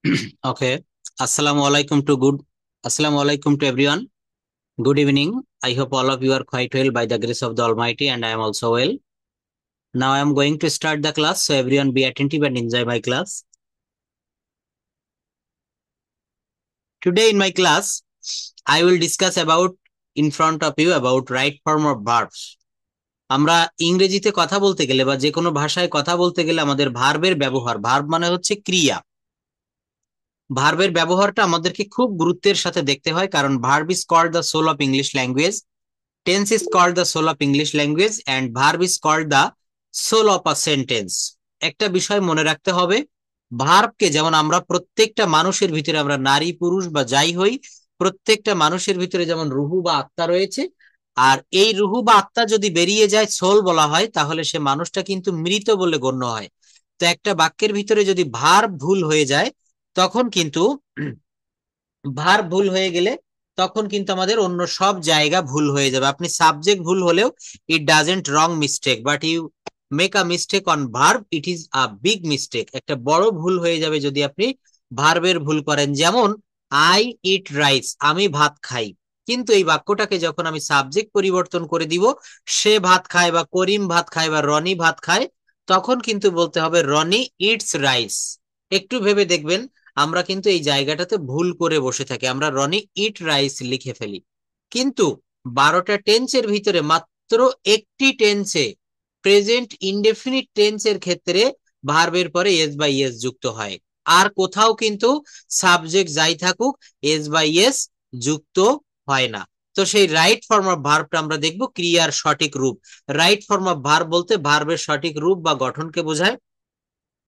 Okay. Assalamu alaikum to good. Assalamu alaikum to everyone. Good evening. I hope all of you are quite well by the grace of the Almighty, and I am also well. Now I am going to start the class, so everyone be attentive and enjoy my class. Today in my class, I will discuss about in front of you about right form of verbs. আমরা ইংরেজিতে কথা বলতে গেলে বা যে কোনো ভাষায় কথা বলতে গেলে আমাদের ভার্বের ব্যবহার, ভার্ব মানে হচ্ছে ক্রিয়া। ভার্বের ব্যবহারটা আমাদেরকে খুব গুরুত্বের সাথে দেখতে হয়, কারণ verb is called the soul of English language, tense is called the soul of English language, and verb is called the soul of a sentence. একটা বিষয় মনে রাখতে হবে, ভার্বকে যেমন আমরা প্রত্যেকটা মানুষের ভিতরে, আমরা নারী পুরুষ বা যাই হই, প্রত্যেকটা মানুষের ভিতরে যেমন রুহু বা আত্মা রয়েছে, আর এই রুহু বা আত্মা যদি বেরিয়ে যায়, সোল বলা হয়, তাহলে সে মানুষটা কিন্তু মৃত বলে গণ্য হয়। তো একটা বাক্যের ভিতরে যদি ভার্ব ভুল হয়ে যায়, তখন কিন্তু ভার্ব ভুল হয়ে গেলে তখন কিন্তু আমাদের অন্য সব জায়গা ভুল হয়ে যাবে। আপনি সাবজেক্ট ভুল হলেও it doesn't wrong mistake, but you make a mistake on verb, it is a big mistake. একটা বড় ভুল হয়ে যাবে যদি আপনি ভার্বের ভুল করেন। যেমন আই ইট রাইস, আমি ভাত খাই, কিন্তু এই বাক্যটাকে যখন আমি সাবজেক্ট পরিবর্তন করে দিব, সে ভাত খায় বা করিম ভাত খায় বা রনি ভাত খায়, তখন কিন্তু বলতে হবে রনি ইটস রাইস। একটু ভেবে দেখবেন, আমরা কিন্তু এই জায়গাটাতে ভুল করে বসে থাকি, আমরা রনি ইট রাইস লিখে ফেলি। কিন্তু 12টা টেন্সের ভিতরে মাত্র একটি টেন্সে, প্রেজেন্ট ইনডেফিনিট টেন্সের ক্ষেত্রে ভার্বের পরে এস বাই এস যুক্ত হয়। আর কোথাও কিন্তু সাবজেক্ট যাই থাকুক এস বাই এস যুক্ত হয় না। তো সেই রাইট ফর্ম অফ ভার্বটা আমরা দেখব, ক্রিয়ার সঠিক রূপ। রাইট ফর্ম অফ ভার্ব বলতে ভার্বের সঠিক রূপ বা গঠনকে বোঝায়।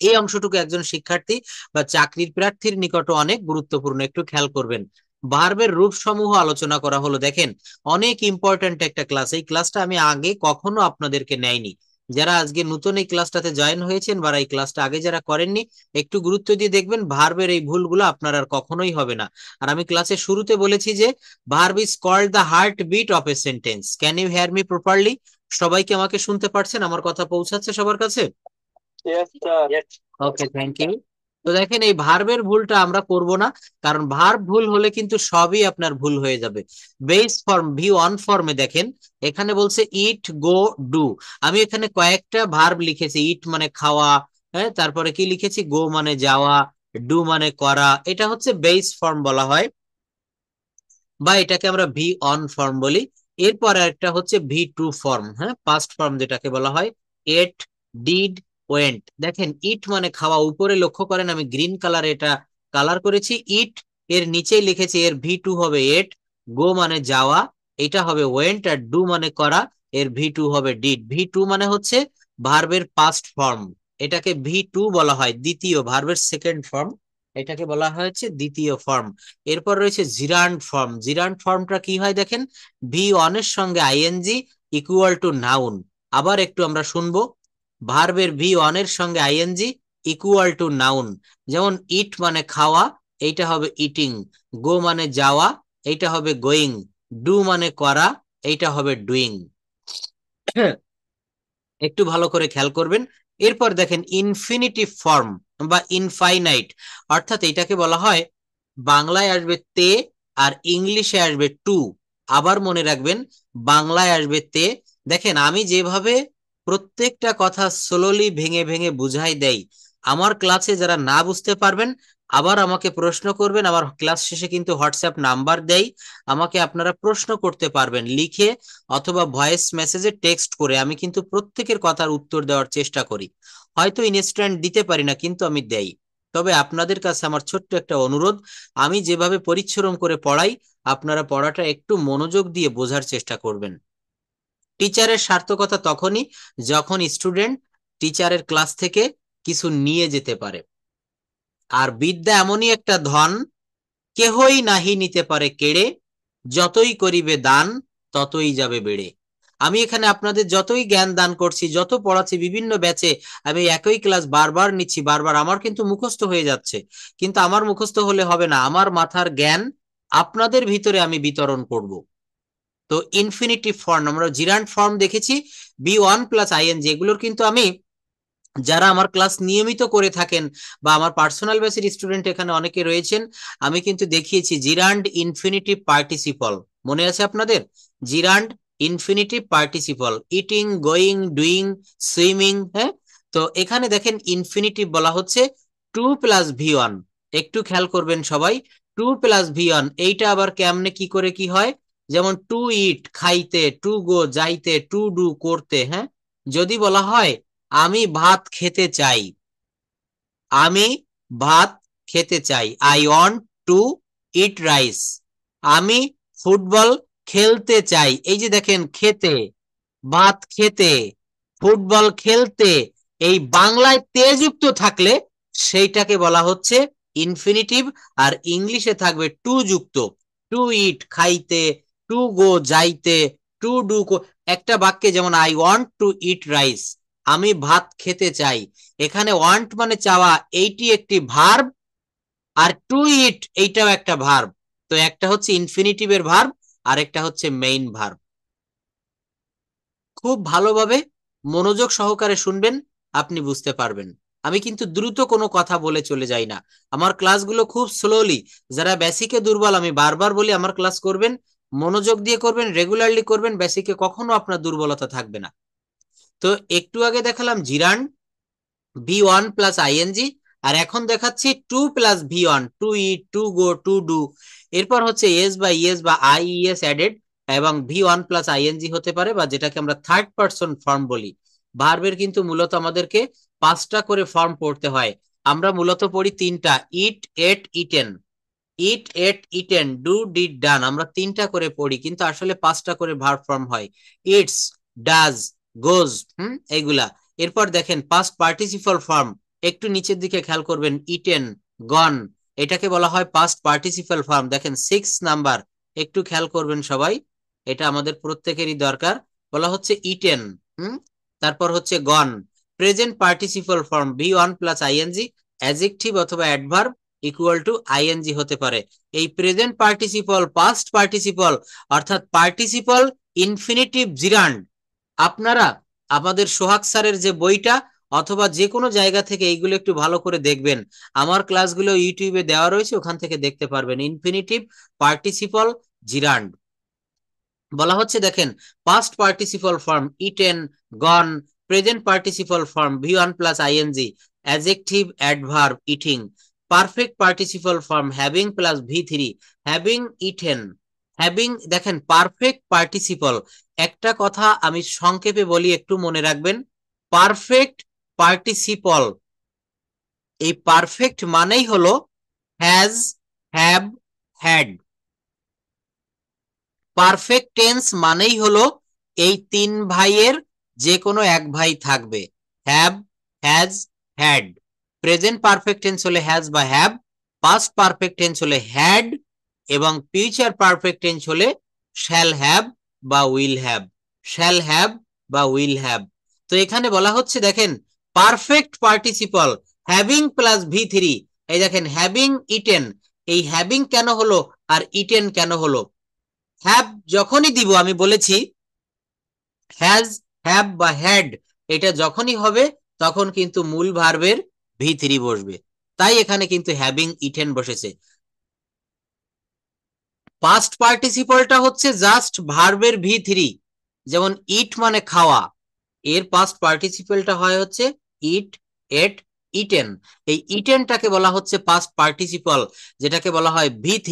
এই অংশটুকু একজন শিক্ষার্থী বা চাকরির প্রার্থীর নিকটও অনেক গুরুত্বপূর্ণ, একটু খেয়াল করবেন। ভার্বের রূপ সমূহ আলোচনা করা হলো। দেখেন, অনেক ইম্পর্ট্যান্ট একটা ক্লাস, এই ক্লাসটা আমি আগে কখনো আপনাদেরকে নেইনি। যারা আজকে নতুন এই ক্লাসটাতে জয়েন হয়েছেন বা এই ক্লাসটা আগে যারা করেননি, একটু গুরুত্ব দিয়ে দেখবেন, ভার্বের এই ভুলগুলো আপনার আর কখনোই হবে না। আর আমি ক্লাসের শুরুতে বলেছি যে verb is called the heart beat of a sentence. Can you hear me properly? সবাইকে আমাকে শুনতে পারছেন? আমার কথা পৌঁছাচ্ছে সবার কাছে? Yes, sir. Okay, thank you. তো দেখেন, এই ভার্বের ভুলটা আমরা করব না, কারণ ভার্ব ভুল হলে কিন্তু সবই আপনার ভুল হয়ে যাবে। বেস ফর্ম ভি ওয়ান ফর্মে দেখেন, এখানে বলছে ইট গো ডু। আমি এখানে কয়েকটা ভার্ব লিখেছি, ইট মানে খাওয়া, হ্যাঁ, তারপরে কি লিখেছি, গো মানে যাওয়া, ডু মানে করা, এটা হচ্ছে বেস ফর্ম বলা হয়, বা এটাকে আমরা ভি অন ফর্ম বলি। এরপর একটা হচ্ছে ভি টু ফর্ম, হ্যাঁ, পাস্ট ফর্ম যেটাকে বলা হয় এট, ডিড, ওয়েন্ট। দেখেন, ইট মানে খাওয়া, উপরে লক্ষ্য করেন আমি গ্রিন কালার এটা কালার করেছি ইট, এর নিচেই লিখেছি এর ভি টু হবে এট। গো মানে যাওয়া, এটা হবে ওয়েন্ট। আর ডু মানে করা, এর ভি টু হবে ডিড। ভি টু মানে হচ্ছে ভার্বের পাস্ট ফর্ম, এটাকে ভি টু বলা হয়, দ্বিতীয় ভার্বের সেকেন্ড ফর্ম, এটাকে বলা হয়েছে দ্বিতীয় ফর্ম। এরপর রয়েছে জিরান্ড ফর্ম। জিরান্ড ফর্মটা কি হয় দেখেন, ভি ওয়ান এর সঙ্গে আইএনজি ইকুয়াল টু নাউন। আবার একটু আমরা শুনবো, ভার্বের ভি ওয়ান এর সঙ্গে আইএনজি ইকুয়াল টু নাউন। যেমন ইট মানে খাওয়া, এইটা হবে ইটিং। গো মানে যাওয়া, এইটা হবে গোয়িং। ডু মানে করা, এইটা হবে ডুইং। একটু ভালো করে খেয়াল করবেন। এরপর দেখেন ইনফিনিটিভ ফর্ম বা ইনফাইনাইট, অর্থাৎ এটাকে বলা হয়, বাংলায় আসবে তে আর ইংলিশে আসবে টু। আবার মনে রাখবেন, বাংলায় আসবে তে। দেখেন, আমি যেভাবে প্রত্যেকটা কথা স্লোলি ভেঙে ভেঙে বুঝাই দেই, আমার ক্লাসে যারা না বুঝতে পারবেন আবার আমাকে প্রশ্ন করবেন। আমার ক্লাস শেষে কিন্তু হোয়াটসঅ্যাপ নাম্বার দেই, আমাকে আপনারা প্রশ্ন করতে পারবেন লিখে অথবা ভয়েস মেসেজে টেক্সট করে। আমি কিন্তু প্রত্যেকের কথার উত্তর দেওয়ার চেষ্টা করি, হয়তো ইনস্ট্যান্ট দিতে পারি না, কিন্তু আমি দেই। তবে আপনাদের কাছে আমার ছোট্ট একটা অনুরোধ, আমি যেভাবে পরিশ্রম করে পড়াই, আপনারা পড়াটা একটু মনোযোগ দিয়ে বোঝার চেষ্টা করবেন। টিচারের সার্থকতা তখনই যখন স্টুডেন্ট টিচারের ক্লাস থেকে কিছু নিয়ে যেতে পারে। আর বিদ্যা এমনই একটা ধন, কেহই নাহি নিতে পারে কেড়ে, যতই করিবে দান ততই যাবে বেড়ে। আমি এখানে আপনাদের যতই জ্ঞান দান করছি, যত পড়াচ্ছি বিভিন্ন ব্যাচে, আমি একই ক্লাস বারবার নিচ্ছি, বারবার আমার কিন্তু মুখস্থ হয়ে যাচ্ছে। কিন্তু আমার মুখস্থ হলে হবে না, আমার মাথার জ্ঞান আপনাদের ভিতরে আমি বিতরণ করব। তো ইনফিনিটিভ ফর্ম, আমরা জিরান্ড ফর্ম দেখেছি, বি ওয়ান প্লাস আইএনজি, এগুলোর কিন্তু আমি যারা আমার ক্লাস নিয়মিত করে থাকেন বা আমার পার্সোনাল বেসির স্টুডেন্ট এখানে অনেকে রয়েছেন, আমি কিন্তু দেখিয়েছি জিরান্ড ইনফিনিটিভ পার্টিসিপল, মনে আছে আপনাদের? জিরান্ড infinitive participle, eating, going, doing, swimming. হ্যাঁ, তো এখানে দেখেন ইনফিনিটিভ বলা হচ্ছে 2+V1। একটু খেয়াল করবেন সবাই, 2+V1 এইটা আবার কেমনে কি করে কি হয়, যেমন টু ইট খাইতে, টু গো যাইতে, টু ডু করতে। হ্যাঁ, যদি বলা হয় আমি ভাত খেতে চাই, আমি ভাত খেতে চাই, I want to eat rice. আমি ফুটবল খেলতে চাই, এই যে দেখেন খেতে, ভাত খেতে, ফুটবল খেলতে, এই বাংলায় তে যুক্ত থাকলে সেইটাকে বলা হচ্ছে ইনফিনিটিভ, আর ইংলিশে থাকবে টু যুক্ত, টু ইট খাইতে, টু গো যাইতে, টু ডু। একটা বাক্যে যেমন I want to eat rice, আমি ভাত খেতে চাই, এখানে ওয়ান্ট মানে চাওয়া, এইটি একটি ভার্ব, আর টু ইট এইটাও একটা ভার্ব। তো একটা হচ্ছে ইনফিনিটিভের ভার্ব, আর একটা হচ্ছে মেইন ভার্ব। খুব ভালোভাবে মনোযোগ সহকারে শুনবেন, আপনি বুঝতে পারবেন। আমি কিন্তু দ্রুত কোনো কথা বলে চলে যাই না, আমার ক্লাসগুলো খুব স্লোলি। যারা বেসিকে দুর্বল, আমি বারবার বলি আমার ক্লাস করবেন, মনোযোগ দিয়ে করবেন, রেগুলারলি করবেন, বেসিকে কখনো আপনার দুর্বলতা থাকবে না। তো একটু আগে দেখালাম জিরান V1+ing, আর এখন দেখাচ্ছি 2+V1, to eat, to go, to do. এরপর হচ্ছে এস বা ইএস বা আইইএস অ্যাডেড, এবং V1+ing হতে পারে, বা যেটাকে আমরা থার্ড পারসন ফর্ম বলি। ভার্বের কিন্তু মূলত আমাদেরকে 5টা করে ফর্ম পড়তে হয়, আমরা মূলত পড়ি 3টা, eat, ate, eaten. Eat, ate, eaten, do, did, done, আমরা 3টা করে পড়ি, কিন্তু আসলে 5টা করে ভার্ব ফর্ম হয়, ইটস, ডাজ, গোজ, এইগুলা। এরপর দেখেন পাস্ট পার্টিসিপল ফর্ম, একটু নিচের দিকে খেয়াল করবেন, ইটেন, গন, এটাকে বলা হয় পাস্ট পার্টিসিপল ফর্ম। দেখেন 6 নাম্বার, একটু খেয়াল করবেন সবাই, এটা আমাদের প্রত্যেকেরই দরকার। বলা হচ্ছে ইটেন, তারপর হচ্ছে gone. Present participle form V1+ing, adjective অথবা অ্যাডভার্ব ইকুয়াল টু আইএনজি হতে পারে। এই প্রেজেন্ট পার্টিসিপল, পাস্ট পার্টিসিপল, অর্থাৎ পার্টিসিপল ইনফিনিটিভ জিরান্ড, আপনারা আমাদের সোহাগ স্যারের যে বইটা অথবা যে কোনো জায়গা থেকে এইগুলো একটু ভালো করে দেখবেন, আমার ক্লাসগুলো ইউটিউবে দেওয়া রয়েছে, ওখান থেকে দেখতে পারবেন। ইনফিনিটিভ পার্টিসিপল জিরান্ড বলা হচ্ছে, দেখেন past participle form eaten, gone, present participle form V1+ing, adjective adverb eating, perfect participle form having, having eaten, having. দেখেন পারফেক্ট পার্টিসিপল, একটা কথা আমি সংক্ষেপে বলি, একটু মনে রাখবেন। পারফেক্ট পার্টিসিপল, এই পারফেক্ট মানেই হলো has, have, had. Perfect tense মানেই হলো এই 3 ভাইয়ের যে কোনো এক ভাই থাকবে, have, has, had. Present perfect tense হলে হ্যাজ বা হ্যাভ, পাস্ট পারফেক্ট টেন্স হলে হ্যাড, এবং ফিউচার পারফেক্ট টেন্স হলে শ্যাল হ্যাভ বা উইল হ্যাভ, শ্যাল হ্যাভ বা উইল হ্যাভ। তো এখানে বলা হচ্ছে, দেখেন পারফেক্ট পার্টিসিপল হ্যাভিং+V3, এই দেখেন হ্যাভিং ইটেন, এই হ্যাভিং কেন হলো আর ইটেন কেন হলো? হ্যাভ যখনই দিব, আমি বলেছি হ্যাজ, হ্যাভ বা হ্যাড, এটা যখনই হবে তখন কিন্তু মূল ভার্বের V3 বসবে, তাই এখানে কিন্তু হ্যাভিং ইটেন বসেছে। পাস্ট পার্টিসিপলটা হচ্ছে জাস্ট ভার্বের V3, যেমন ইট মানে খাওয়া, এর পাস্ট পার্টিসিপলটা হয় হচ্ছে ইট, এট, ইটেন। এই ইটেনটাকে বলা হচ্ছে পাস্ট পার্টিসিপল, যেটাকে বলা হয় V3।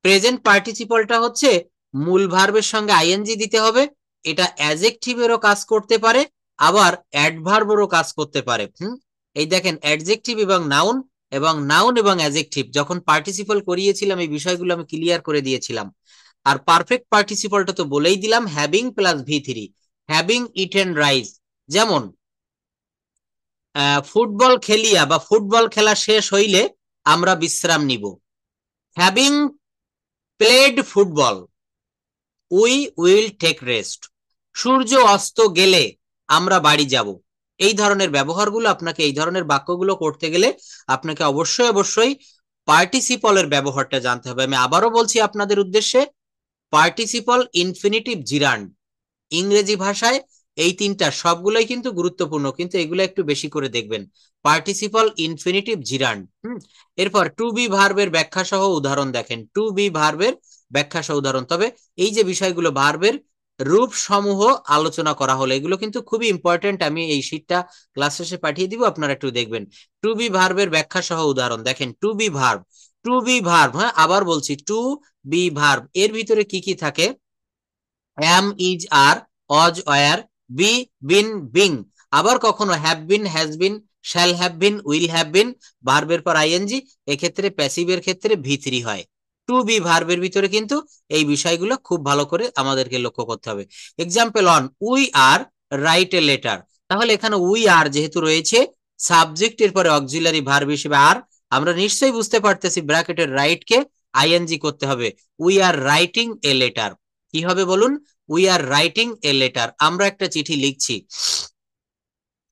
প্রেজেন্ট পার্টিসিপলটা হচ্ছে মূল ভার্বের সঙ্গে আইএনজি দিতে হবে, এটা অ্যাডজেক্টিভেরও কাজ করতে পারে, আবার অ্যাডভার্বেরও কাজ করতে পারে। এই দেখেন অ্যাডজেক্টিভ এবং নাউন, এবং নাউন এবং অ্যাডজেক্টিভ যখন পার্টিসিপল করিয়েছিলাম এই বিষয়গুলো আমি ক্লিয়ার করে দিয়েছিলাম। আর পারফেক্ট পার্টিসিপলটা তো বলেই দিলাম, হ্যাভিং+V3, হ্যাভিং ইটেন রাইস। যেমন ফুটবল খেলিয়া বা ফুটবল খেলা শেষ হইলে আমরা বিশ্রাম নিব, having played football we will take rest. সূর্য অস্ত গেলে আমরা বাড়ি যাব। এই ধরনের ব্যবহারগুলো, আপনাকে এই ধরনের বাক্যগুলো করতে গেলে আপনাকে অবশ্যই অবশ্যই পার্টিসিপলের ব্যবহারটা জানতে হবে। আমি আবারও বলছি আপনাদের উদ্দেশ্যে, পার্টিসিপল ইনফিনিটিভ জিরান্ড, ইংরেজি ভাষায় এই তিনটা সবগুলোই কিন্তু গুরুত্বপূর্ণ, কিন্তু এগুলো একটু বেশি করে দেখবেন। Participle infinitive জিরান্ড। এরপর টু বি ভার্বের ব্যাখ্যা সহ উদাহরণ দেখেন, টু বি ভার্বের ব্যাখ্যা সহ উদাহরণ। তবে এই যে বিষয়গুলো ভার্বের রূপ সমূহ আলোচনা করা হলো, এগুলো কিন্তু খুবই ইম্পর্টেন্ট। আমি এই শীটটা ক্লাস শেষে পাঠিয়ে দিব, আপনারা একটু দেখবেন। টু বি ভার্বের ব্যাখ্যা সহ উদাহরণ দেখেন, to be verb, to be verb, হ্যাঁ আবার বলছি, টু বি ভার্ব এর ভিতরে কি কি থাকে? অ্যাম, is, R, Aja, war, B, bin, being. আবার কখনো have been, has been, shall have been, will have been, ভার্বের পর আইএনজি, এক্ষেত্রে প্যাসিভের ক্ষেত্রে ভি থ্রি হয়। টু বি ভার্বের ভিতরে কিন্তু এই বিষয়গুলো খুব ভালো করে আমাদেরকে লক্ষ্য করতে হবে। Example on, we are write a letter. তাহলে এখানে উই আর যেহেতু রয়েছে, সাবজেক্টের পরে অক্সিলারি ভার্ব হিসেবে আর, আমরা নিশ্চয়ই বুঝতে পারতেছি ব্র্যাকেটের রাইট কে আইএনজি করতে হবে। We are writing a letter. কি হবে বলুন? We are writing a letter, আমরা একটা চিঠি লিখছি।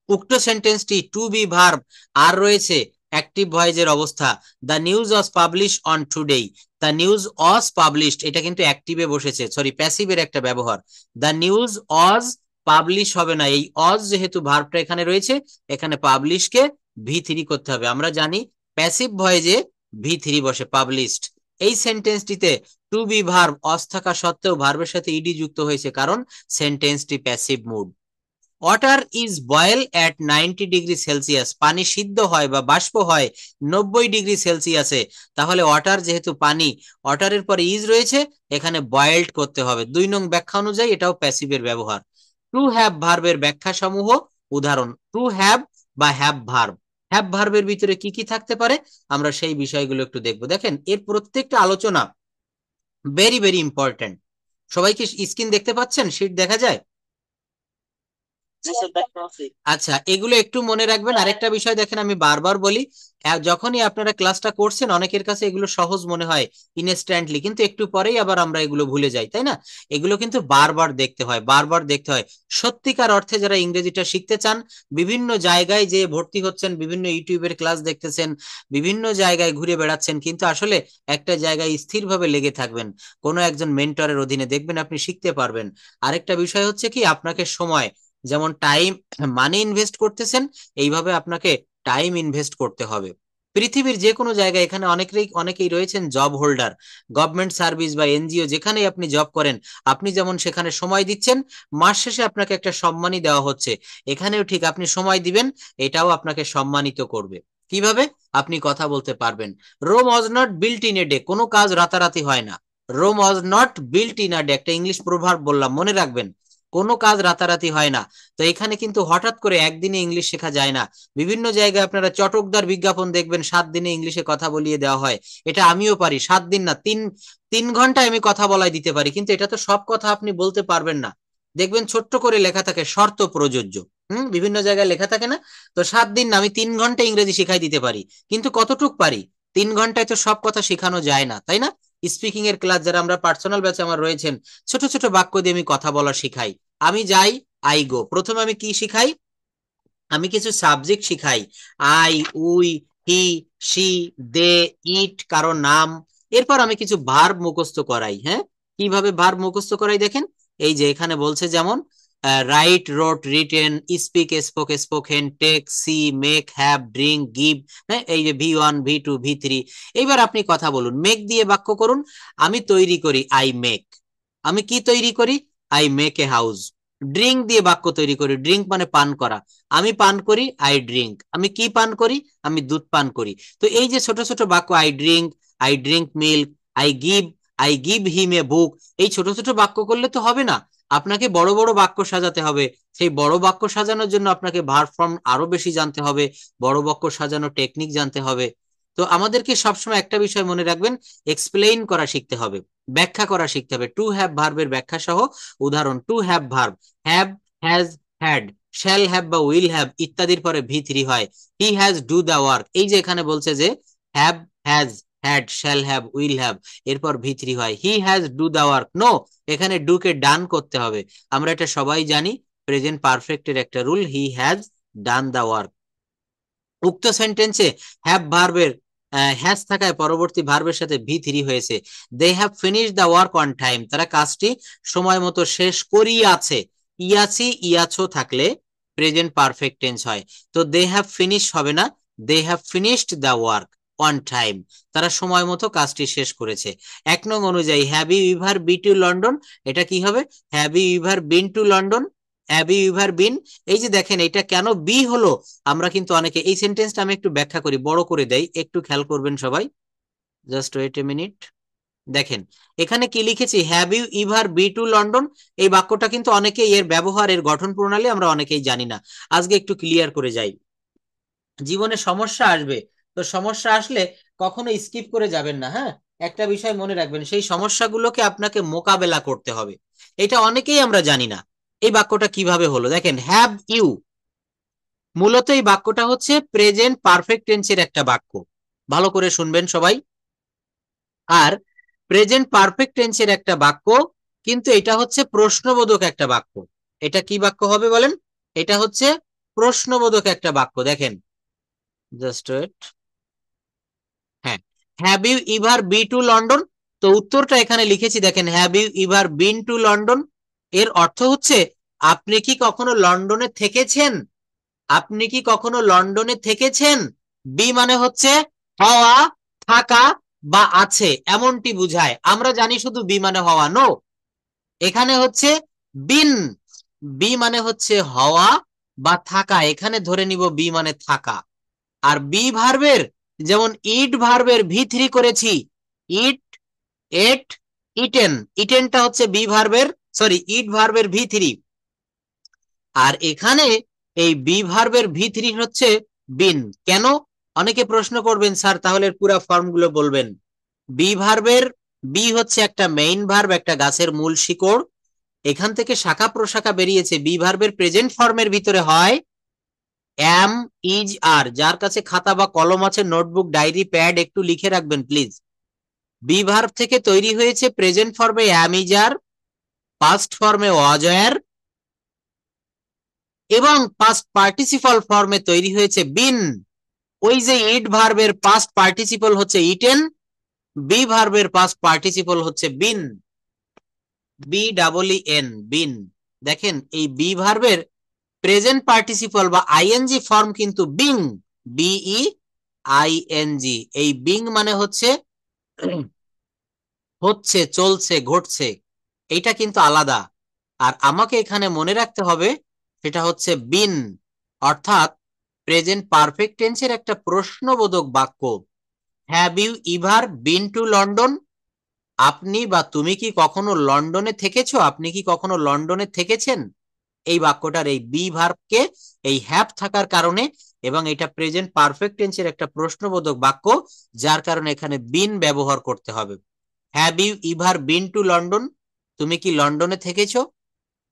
উক্ত সেন্টেন্সটি টু বি ভার্ব আর রয়েছে অ্যাক্টিভ ভয়েসের অবস্থা। The news was publish on today. The news was published, এটা কিন্তু অ্যাক্টিভে বসেছে, সরি প্যাসিভের একটা ব্যবহার। দ্য নিউজ ওয়াজ পাবলিশ হবে না, এই অজ যেহেতু ভার্বটা এখানে রয়েছে, এখানে পাবলিশকে ভি থ্রি করতে হবে। আমরা জানি প্যাসিভ ভয়েসে ভি থ্রি বসে, পাবলিশড। এই সেন্টেন্সটিতে টু বি ভার্ব অস থাকা সত্ত্বেও ভার্বের সাথে ইডি যুক্ত হয়েছে, কারণ সেন্টেন্সটি passive mood. Water is boil at 90 degree Celsius, পানি সিদ্ধ হয় বা বাষ্প হয় 90 ডিগ্রি সেলসিয়াসে। তাহলে ওয়াটার যেহেতু পানি, ওয়াটারের পরে ইজ রয়েছে, এখানে বয়েলড করতে হবে। 2 নং ব্যাখ্যা অনুযায়ী এটাও প্যাসিভের ব্যবহার। টু হ্যাভ ভার্বের ব্যাখ্যা সমূহ উদাহরণ, টু হ্যাভ বা হ্যাভ ভার্ব, হ্যাভ ভার্বের ভিতরে কি কি থাকতে পারে আমরা সেই বিষয়গুলো একটু দেখবো। দেখেন এর প্রত্যেকটা আলোচনা ভেরি ভেরি ইম্পর্টেন্ট। সবাই কি স্ক্রিন দেখতে পাচ্ছেন? শীট দেখা যায়? আচ্ছা, এগুলো একটু মনে রাখবেন। আরেকটা বিষয় দেখেন, আমি বারবার বলি, যখনই আপনারা ক্লাসটা করছেন অনেকের কাছে এগুলো সহজ মনে হয় ইনস্ট্যান্টলি, কিন্তু একটু পরেই আবার আমরা এগুলো ভুলে যাই, তাই না? এগুলো কিন্তু বারবার দেখতে হয়, বারবার দেখতে হয়। সত্যিকার অর্থে যারা ইংরেজিটা শিখতে চান, বিভিন্ন জায়গায় যে ভর্তি হচ্ছেন, বিভিন্ন ইউটিউবের ক্লাস দেখতেছেন, বিভিন্ন জায়গায় ঘুরে বেড়াচ্ছেন, কিন্তু আসলে একটা জায়গায় স্থিরভাবে লেগে থাকবেন, কোনো একজন মেন্টরের অধীনে, দেখবেন আপনি শিখতে পারবেন। আরেকটা বিষয় হচ্ছে কি, আপনাকে সময়, যেমন টাইম মানি ইনভেস্ট করতেছেন, এইভাবে আপনাকে টাইম ইনভেস্ট করতে হবে। পৃথিবীর যে কোনো জায়গায়, এখানে অনেকেই রয়েছেন জব হোল্ডার, গভর্নমেন্ট সার্ভিস বা এনজিও, যেখানেই আপনি জব করেন, আপনি যেমন সেখানে সময় দিচ্ছেন, মাস শেষে আপনাকে একটা সম্মানই দেওয়া হচ্ছে, এখানেও ঠিক আপনি সময় দিবেন, এটাও আপনাকে সম্মানিত করবে। কিভাবে? আপনি কথা বলতে পারবেন। Rome was not built in a day, কোনো কাজ রাতারাতি হয় না। Rome was not built in a day একটা ইংলিশ প্রভার্ব বললাম, মনে রাখবেন, কোনো কাজ রাতারাতি হয় না। তো এখানে কিন্তু হঠাৎ করে একদিনে ইংলিশ শেখা যায় না। বিভিন্ন জায়গায় আপনারা চটকদার বিজ্ঞাপন দেখবেন, 7 দিনে ইংলিশে কথা বলিয়ে দেওয়া হয়। এটা আমিও পারি, 7 দিন না, তিন তিন ঘন্টায় আমি কথা বলাই দিতে পারি, কিন্তু এটা তো সব কথা আপনি বলতে পারবেন না। দেখবেন ছোট্ট করে লেখা থাকে শর্ত প্রযোজ্য, বিভিন্ন জায়গায় লেখা থাকে না? তো 7 দিন না, আমি 3 ঘন্টা ইংরেজি শিখাই দিতে পারি, কিন্তু কতটুক পারি? 3 ঘন্টায় তো সব কথা শেখানো যায় না, তাই না? স্পিকিং এর ক্লাস যারা আমরা পার্সোনাল ব্যাচে আমার রয়েছেন, ছোট ছোট বাক্য দিয়ে আমি কথা বলা শিখাই। আমি যাই, আই গো, প্রথমে আমি কি শিখাই? আমি কিছু সাবজেক্ট শিখাই, আই, উই, হি, সি, দে, ইট, কারো নাম। এরপর আমি কিছু ভার্ব মুখস্থ করাই। হ্যাঁ, কিভাবে ভার্ব মুখস্থ করাই দেখেন, এই যে এখানে বলছে যেমন write, wrote, written, speak, spoke, spoken, take, see, make, have, drink, give. হ্যাঁ, এই যে V1, V2, V3। এইবার আপনি কথা বলুন, মেক দিয়ে বাক্য করুন। আমি তৈরি করি, আই মেক। আমি কি তৈরি করি? I make a house. Drink দিয়ে বাক্য তৈরি করি, ড্রিঙ্ক মানে পান করা। আমি পান করি, আই ড্রিঙ্ক। আমি কি পান করি? আমি দুধ পান করি। তো এই যে ছোট ছোট বাক্য, I drink milk, I give, I give him a book, এই ছোট ছোট বাক্য করলে তো হবে না, আপনাকে বড় বড় বাক্য সাজাতে হবে। সেই বড় বাক্য সাজানোর জন্য আপনাকে ভার্ব ফর্ম আরো বেশি জানতে হবে, বড় বাক্য সাজানোর টেকনিক জানতে হবে। তো আমাদেরকে সবসময় একটা বিষয় মনে রাখবেন, এক্সপ্লেইন করা শিখতে হবে, ব্যাখ্যা করা শিখতে হবে। টু হ্যাভ ভার্বের ব্যাখ্যা সহ উদাহরণ, to have verb, have, has, had, shall have বা উইল হ্যাভ ইত্যাদির পরে ভি থ্রি হয়। He has do the work, এই যে এখানে বলছে যে have, has, had, shall have, will have, এরপর ভি থ্রি হয়। He has do the work, no, এখানে ডু কে ডান করতে হবে। আমরা এটা সবাই জানি, প্রেজেন্ট পারফেক্টের একটা rule, he has done the work. উক্ত সেন্টেন্সে হ্যাভ ভার্বের হ্যাজ থাকায় পরবর্তী ভার্বের সাথে ভি থ্রি হয়েছে। They have finish the work on time, তারা কাজটি সময় মতো শেষ করিয়াছে। ইয়াছি ইয়াছো থাকলে প্রেজেন্ট পারফেক্ট টেন্স হয়। তো দে হ্যাভ ফিনিশ হবে না, they have finished the work on time, তারা সময় মতো কাজটি শেষ করেছে। 1 নং অনুযায়ী have you ever be to London, এটা কি হবে? Have you ever been to London, have you ever been. এই যে দেখেন এটা কেন বি হলো, আমরা কিন্তু অনেকে, এই সেন্টেন্সটা আমি একটু ব্যাখ্যা করি, বড় করে দেই, একটু খেয়াল করবেন সবাই, জাস্ট ওয়েট এ মিনিট। দেখেন এখানে কি লিখেছি, have you ever be to London. এই বাক্যটা কিন্তু অনেকে এর ব্যবহার, এর গঠন প্রণালী আমরা অনেকেই জানি না। আজকে একটু ক্লিয়ার করে যাই। জীবনে সমস্যা আসবে, তো সমস্যা আসলে কখনো স্কিপ করে যাবেন না, হ্যাঁ। একটা বিষয় মনে রাখবেন, সেই সমস্যাগুলোকে আপনাকে মোকাবেলা করতে হবে। এটা অনেকেই আমরা জানি না। এই বাক্যটা কিভাবে হলো, দেখেন হ্যাভ ইউ, মূলত এই বাক্যটা হচ্ছে প্রেজেন্ট পারফেক্ট টেন্সের একটা বাক্য, ভালো করে শুনবেন সবাই। আর প্রেজেন্ট পারফেক্ট টেন্সের একটা বাক্য, কিন্তু এটা হচ্ছে প্রশ্নবোধক একটা বাক্য। এটা কি বাক্য হবে বলেন? এটা হচ্ছে প্রশ্নবোধক একটা বাক্য। দেখেন জাস্ট ওয়েট, হ্যাঁ, have you ever be to London, তো উত্তরটা এখানে লিখেছি, দেখেন have you ever been to London. এর অর্থ হচ্ছে আপনি কি কখনো লন্ডনে থেকেছেন, আপনি কি কখনো লন্ডনে থেকেছেন। বি মানে হচ্ছে হওয়া, থাকা বা আছে এমনটি বুঝায়, আমরা জানি শুধু বি মানে হওয়া, নো, এখানে হচ্ছে বিন। বি মানে হচ্ছে হওয়া বা থাকা, এখানে ধরে নিব বি মানে থাকা। আর বি ভার্বের, যেমন ইট ভার্বের ভি3 করেছি, ইট, এট, ইটেন, ইটেনটা হচ্ছে বি ভার্বের, সরি ইট ভার্বের ভি3। আর এখানে এই বি ভার্বের ভি3 হচ্ছে বিন। কেন? অনেকে প্রশ্ন করবেন, স্যার তাহলে পুরো ফর্মগুলো বলবেন। বি ভার্বের, বি হচ্ছে একটা মেইন ভার্ব, একটা গাছের মূল শিকড়, এখান থেকে শাখা প্রশাখা বেরিয়েছে। বি ভার্বের প্রেজেন্ট ফর্মের ভিতরে হয় এম, ইজ, আর। যার কাছে খাতা বা কলম আছে, নোটবুক, ডায়েরি, প্যাড, একটু লিখে রাখবেন প্লিজ। বি ভার্ব থেকে তৈরি হয়েছে প্রেজেন্ট ফর্মে এম, ইজ, আর, পাস্ট ফর্মে ওয়াজ, ওয়্যার, এবং পাস্ট পার্টিসিপল ফর্মে তৈরি হয়েছে বিন। ওই যে ইট ভার্বের পাস্ট পার্টিসিপল হচ্ছে ইটেন, বি ভার্বের পাস্ট পার্টিসিপল হচ্ছে বিন, বি ডাবল ই এন, বিন। দেখেন এই বি ভার্বের প্রেজেন্ট পার্টিসিপল বা আইএনজি ফর্ম কিন্তু বিং, বিই আইএনজি। এই বিং মানে হচ্ছে হচ্ছে, চলছে, ঘটছে, এইটা কিন্তু আলাদা। আর আমাকে এখানে মনে রাখতে হবে সেটা হচ্ছে বিন, অর্থাৎ প্রেজেন্ট পারফেক্ট টেন্সের একটা প্রশ্নবোধক বাক্য। Have you ever been to London, আপনি বা তুমি কি কখনো লন্ডনে থেকেছো, আপনি কি কখনো লন্ডনে থেকেছেন। এই বাক্যটার এই বি ভার্বকে এই হ্যাভ থাকার কারণে, এবং এটা প্রেজেন্ট পারফেক্ট টেন্সের একটা প্রশ্নবোধক বাক্য, যার কারণে এখানে বিন ব্যবহার করতে হবে। Have you ever been to London, তুমি কি লন্ডনে থেকেছো।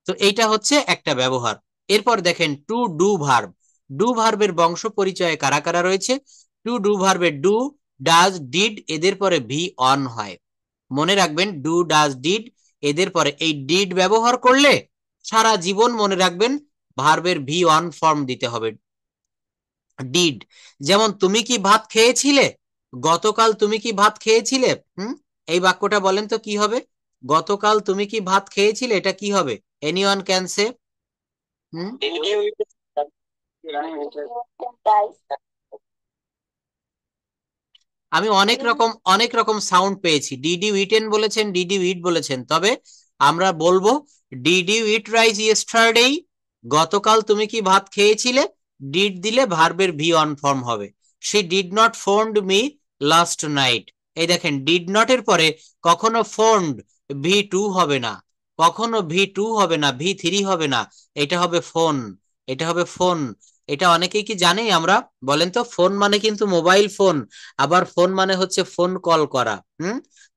তো এইটা হচ্ছে একটা ব্যবহার। এরপর দেখেন টু ডু ভার্ব, ডু ভার্বের বংশ পরিচয়ে কারা কারা রয়েছে। টু ডু ভার্বে ডু, ডাজ, ডিড, এদের পরে ভি অন হয়। মনে রাখবেন ডু, ডাজ, ডিড, এদের পরে এই ডিড ব্যবহার করলে সারা জীবন মনে রাখবেন ভার্বের ভি অন ফর্ম দিতে হবে, ডিড। যেমন তুমি কি ভাত খেয়েছিলে, গতকাল তুমি কি ভাত খেয়েছিলে। এই বাক্যটা বলেন তো কি হবে, গতকাল তুমি কি ভাত খেয়েছিলে, এটা কি হবে? Anyone can say. হুম আমি অনেক রকম সাউন্ড পেয়েছি, ডিড ইউ ইটেন বলেছেন, ডিড ইউ ইট বলেছেন, তবে আমরা বলবো did you eat rice yesterday, গতকাল তুমি কি ভাত খেয়েছিলে, ডিড দিলে ভার্বের ভি অন ফর্ম হবে। She did not phoned me last night, এই দেখেন ডিড নট এর পরে কখনো ফোন্ড ভি2 হবে না, কখনো ভি2 হবে না, ভি3 হবে না, এটা হবে ফোন, এটা হবে ফোন। এটা অনেকেই কি জানে আমরা, বলেন তো, ফোন মানে কিন্তু মোবাইল ফোন, আবার ফোন মানে হচ্ছে ফোন কল করা।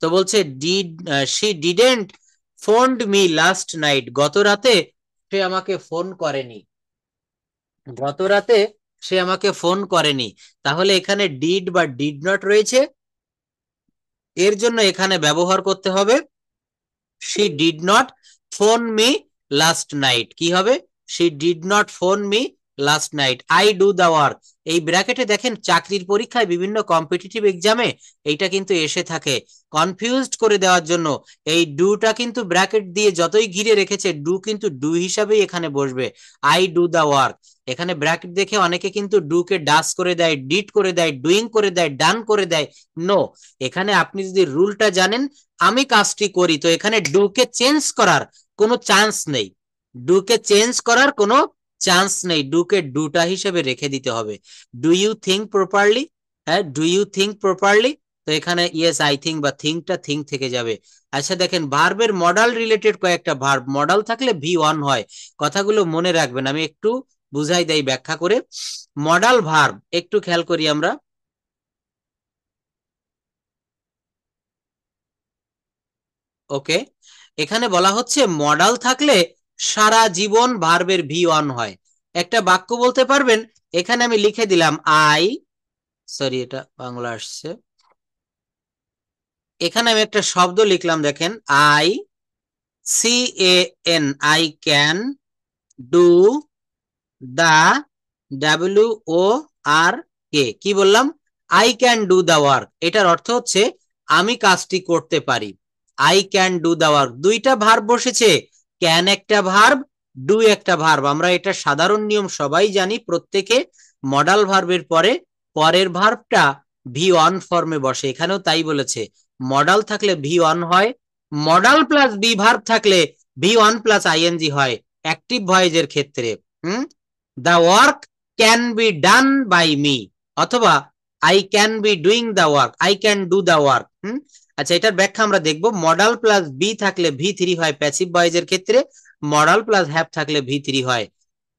তো বলছে did, she didn't phoned me last night, গত রাতে সে আমাকে ফোন করেনি, গত রাতে সে আমাকে ফোন করেনি। তাহলে এখানে ডিড বা ডিড নট রয়েছে, এর জন্য এখানে ব্যবহার করতে হবে she did not phone me last night. কি হবে? She did not phone me last night, I do the work, এই ব্র্যাকেটে দেখেন চাকরির পরীক্ষায় বিভিন্ন কম্পিটিটিভ এক্সামে এইটা কিন্তু এসে থাকে কনফিউজড করে দেওয়ার জন্য। এই ডুটা কিন্তু ব্র্যাকেট দিয়ে যতই ঘিরে রেখেছে ডু কিন্তু ডু হিসাবেই এখানে বসবে। I do the work. এখানে ব্র্যাকেট দেখে অনেকে কিন্তু ডু কে ডাস করে দেয়, ডিড করে দেয়, ডুইং করে দেয়, ডান করে দেয়। নো, এখানে আপনি যদি রুলটা জানেন আমি কাজটি করি, তো এখানে ডু কে চেঞ্জ করার কোনো চান্স নেই। ডু কে চেঞ্জ করার কোনো চান্স নেই, ডু কে ডুটা হিসেবে রেখে দিতে হবে। Do you think properly? হ্যাঁ, ডু ইউ থিঙ্ক প্রপারলি? তো এখানে ইয়েস আই থিঙ্ক বা থিঙ্কটা থিঙ্ক থেকে যাবে। আচ্ছা দেখেন ভার্বের মডাল রিলেটেড কয়েকটা ভার্ব, মডাল থাকলে ভি ওয়ান হয়, কথাগুলো মনে রাখবেন। আমি একটু বুঝাই দেই ব্যাখ্যা করে। মডাল ভার্ব একটু খেয়াল করি আমরা। ওকে, এখানে বলা হচ্ছে মডাল থাকলে সারা জীবন ভার্বের ভি ওয়ান হয়। একটা বাক্য বলতে পারবেন, এখানে আমি লিখে দিলাম আই, সরি এটা বাংলা আসছে, এখানে আমি একটা শব্দ লিখলাম দেখেন I C A N, I can do the, W O R K, কি বললাম? I can do the work. এটার অর্থ হচ্ছে আমি কাজটি করতে পারি। I can do the work, দুইটা ভার্ব বসেছে, ক্যান একটা ভার্ব, ডু একটা ভার্ব। আমরা এটা সাধারণ নিয়ম সবাই জানি, প্রত্যেকে মডাল ভার্বের পরে পরের ভার্বটা ভি ওয়ান ফর্মে বসে, এখানেও তাই বলেছে। মডাল থাকলে ভি ওয়ান হয়, মডাল প্লাস বি ভার্ব থাকলে ভি ওয়ান প্লাস আইএনজি হয় অ্যাক্টিভ ভয়েসের ক্ষেত্রে। Hmm, the work can be done by me, অথবা I can be doing the work, I can do the work. আচ্ছা, এটার ব্যাখ্যা আমরা দেখবো। মডাল প্লাস বি থাকলে ভি থ্রি হয় প্যাসিভ ভয়েসের ক্ষেত্রে, মডাল প্লাস হ্যাভ থাকলে ভি থ্রি হয়।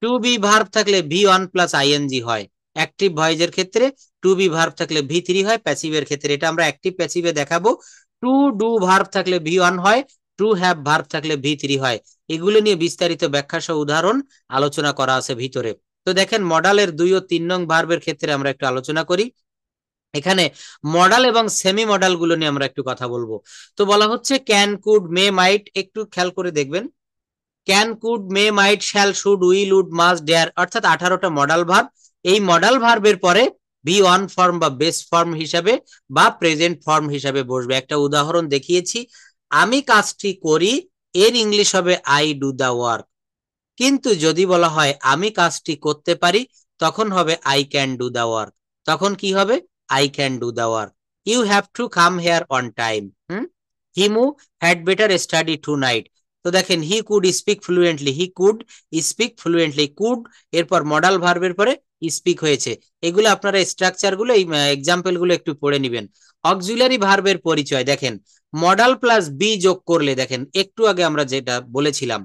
টু বি ভার্ব থাকলে ভি ওয়ান প্লাস আইএনজি হয় অ্যাক্টিভ ভয়েসের ক্ষেত্রে, টু বি ভার্ব থাকলে ভি থ্রি হয় প্যাসিভের ক্ষেত্রে। এটা আমরা অ্যাক্টিভ প্যাসিভে দেখাবো। টু ডু ভার্ব থাকলে ভি ওয়ান হয়, টু হ্যাভ ভার্ব থাকলে ভি থ্রি হয়। এগুলো নিয়ে বিস্তারিত ব্যাখ্যা সহ উদাহরণ আলোচনা করা আছে ভিতরে। তো দেখেন মডালের 2 ও 3 নং ভার্বের ক্ষেত্রে আমরা একটু আলোচনা করি। এখানে মডাল এবং সেমি মডাল গুলো নিয়ে আমরা একটু কথা বলবো। তো বলা হচ্ছে ক্যান, কুড, মে, মাইট, একটু খেয়াল করে দেখবেন। Can, could, may, might, shall, should, will, would, must, dare, অর্থাৎ 18টা মডাল ভার্ব। এই মডাল ভার্বের পরে বি ওয়ান ফর্ম বা বেস ফর্ম হিসাবে বা প্রেজেন্ট ফর্ম হিসাবে বসবে। একটা উদাহরণ দেখিয়েছি, আমি কাজটি করি, এর ইংলিশ হবে আই ডু দা ওয়ার্ক। কিন্তু যদি বলা হয় আমি কাজটি করতে পারি, তখন হবে I can do the work. তখন কি হবে? I can do the work. You have to come here on time. Himu had better study tonight. তো দেখেন he could speak fluently, he could speak fluently, could এরপর modal ভার্বের পরে speak হয়েছে। এগুলো আপনারা স্ট্রাকচার গুলো, এই এক্সাম্পল গুলো একটু পড়ে নিবেন। অক্সিলারি ভার্বের পরিচয় দেখেন, মডাল প্লাস বি যোগ করলে দেখেন একটু আগে আমরা যেটা বলেছিলাম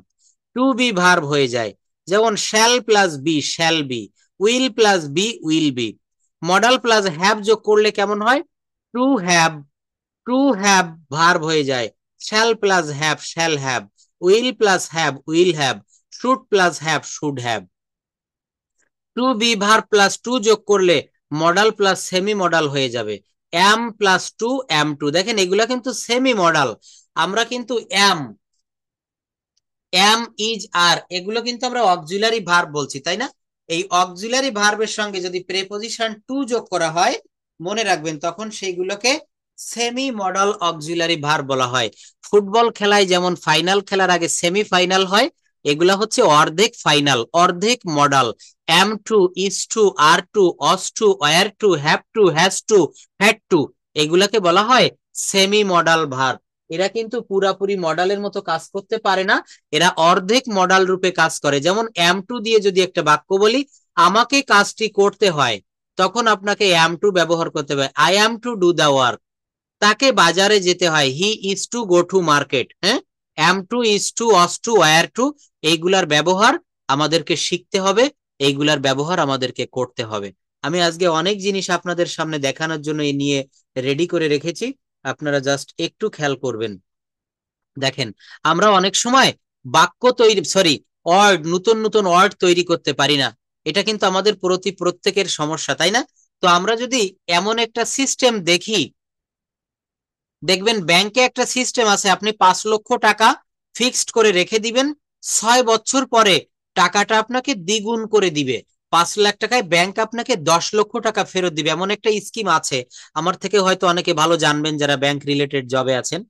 টু বি ভার্ব হয়ে যায়। যেমন shall plus be shall be, will plus be will be. Modal plus have যোগ করলে কেমন হয়? To have, to have verb হয়ে যায়, shall plus have shall have, will plus have will have, should plus have should have. To be verb plus to যোগ করলে modal plus semi modal হয়ে যাবে। Am plus to am to, দেখেন এগুলা কিন্তু semi modal. আমরা কিন্তু M, M, is, আর, এগুলো কিন্তু আমরা অক্সিলারি ভার্ব বলছি, তাই না? এই অক্সিলারি ভার্বের সঙ্গে যদি প্রেপোজিশন টু যোগ করা হয়, মনে রাখবেন তখন সেইগুলোকে সেমি মডাল অক্সিলারি ভার্ব বলা হয়। ফুটবল খেলায় যেমন ফাইনাল খেলার আগে সেমি ফাইনাল হয়, এগুলা হচ্ছে অর্ধেক ফাইনাল, অর্ধেক modal. Am to, is to, are to, was to, were to, have to, has to, had to, এগুলাকে বলা হয় সেমি মডাল ভার্ব। এরা কিন্তু পুরাপুরি মডালের মতো কাজ করতে পারে না, এরা অর্ধেক মডাল রূপে কাজ করে। যেমন এম টু দিয়ে যদি একটা বাক্য বলি, আমাকে কাজটি করতে হয়, তখন আপনাকে এম টু ব্যবহার করতে হবে। I am to do the work, তাকে বাজারে যেতে হয়, he is to go to market. হ্যাঁ, am to, is to, was to, were to, এইগুলার ব্যবহার আমাদেরকে শিখতে হবে, এইগুলার ব্যবহার আমাদেরকে করতে হবে। আমি আজকে অনেক জিনিস আপনাদের সামনে দেখানোর জন্য এই নিয়ে রেডি করে রেখেছি, আপনারা জাস্ট একটু খেয়াল করবেন। দেখেন আমরা অনেক সময় বাক্য তৈরি, সরি, ওয়ার্ড, নতুন নতুন ওয়ার্ড তৈরি করতে পারি না। এটা কিন্তু আমাদের প্রত্যেকের সমস্যা, তাই না? তো আমরা যদি এমন একটা সিস্টেম দেখি, দেখবেন ব্যাংকে একটা সিস্টেম আছে, আপনি 5 লক্ষ টাকা ফিক্সড করে রেখে দিবেন, 6 বছর পরে টাকাটা আপনাকে দ্বিগুণ করে দিবে। 5 লাখ টাকায় ব্যাংক আপনাকে 10 লক্ষ টাকা ফেরত দিবে, এমন একটা স্কিম আছে। আমার থেকে হয়তো অনেকে ভালো জানবেন যারা ব্যাংক রিলেটেড জবে আছেন।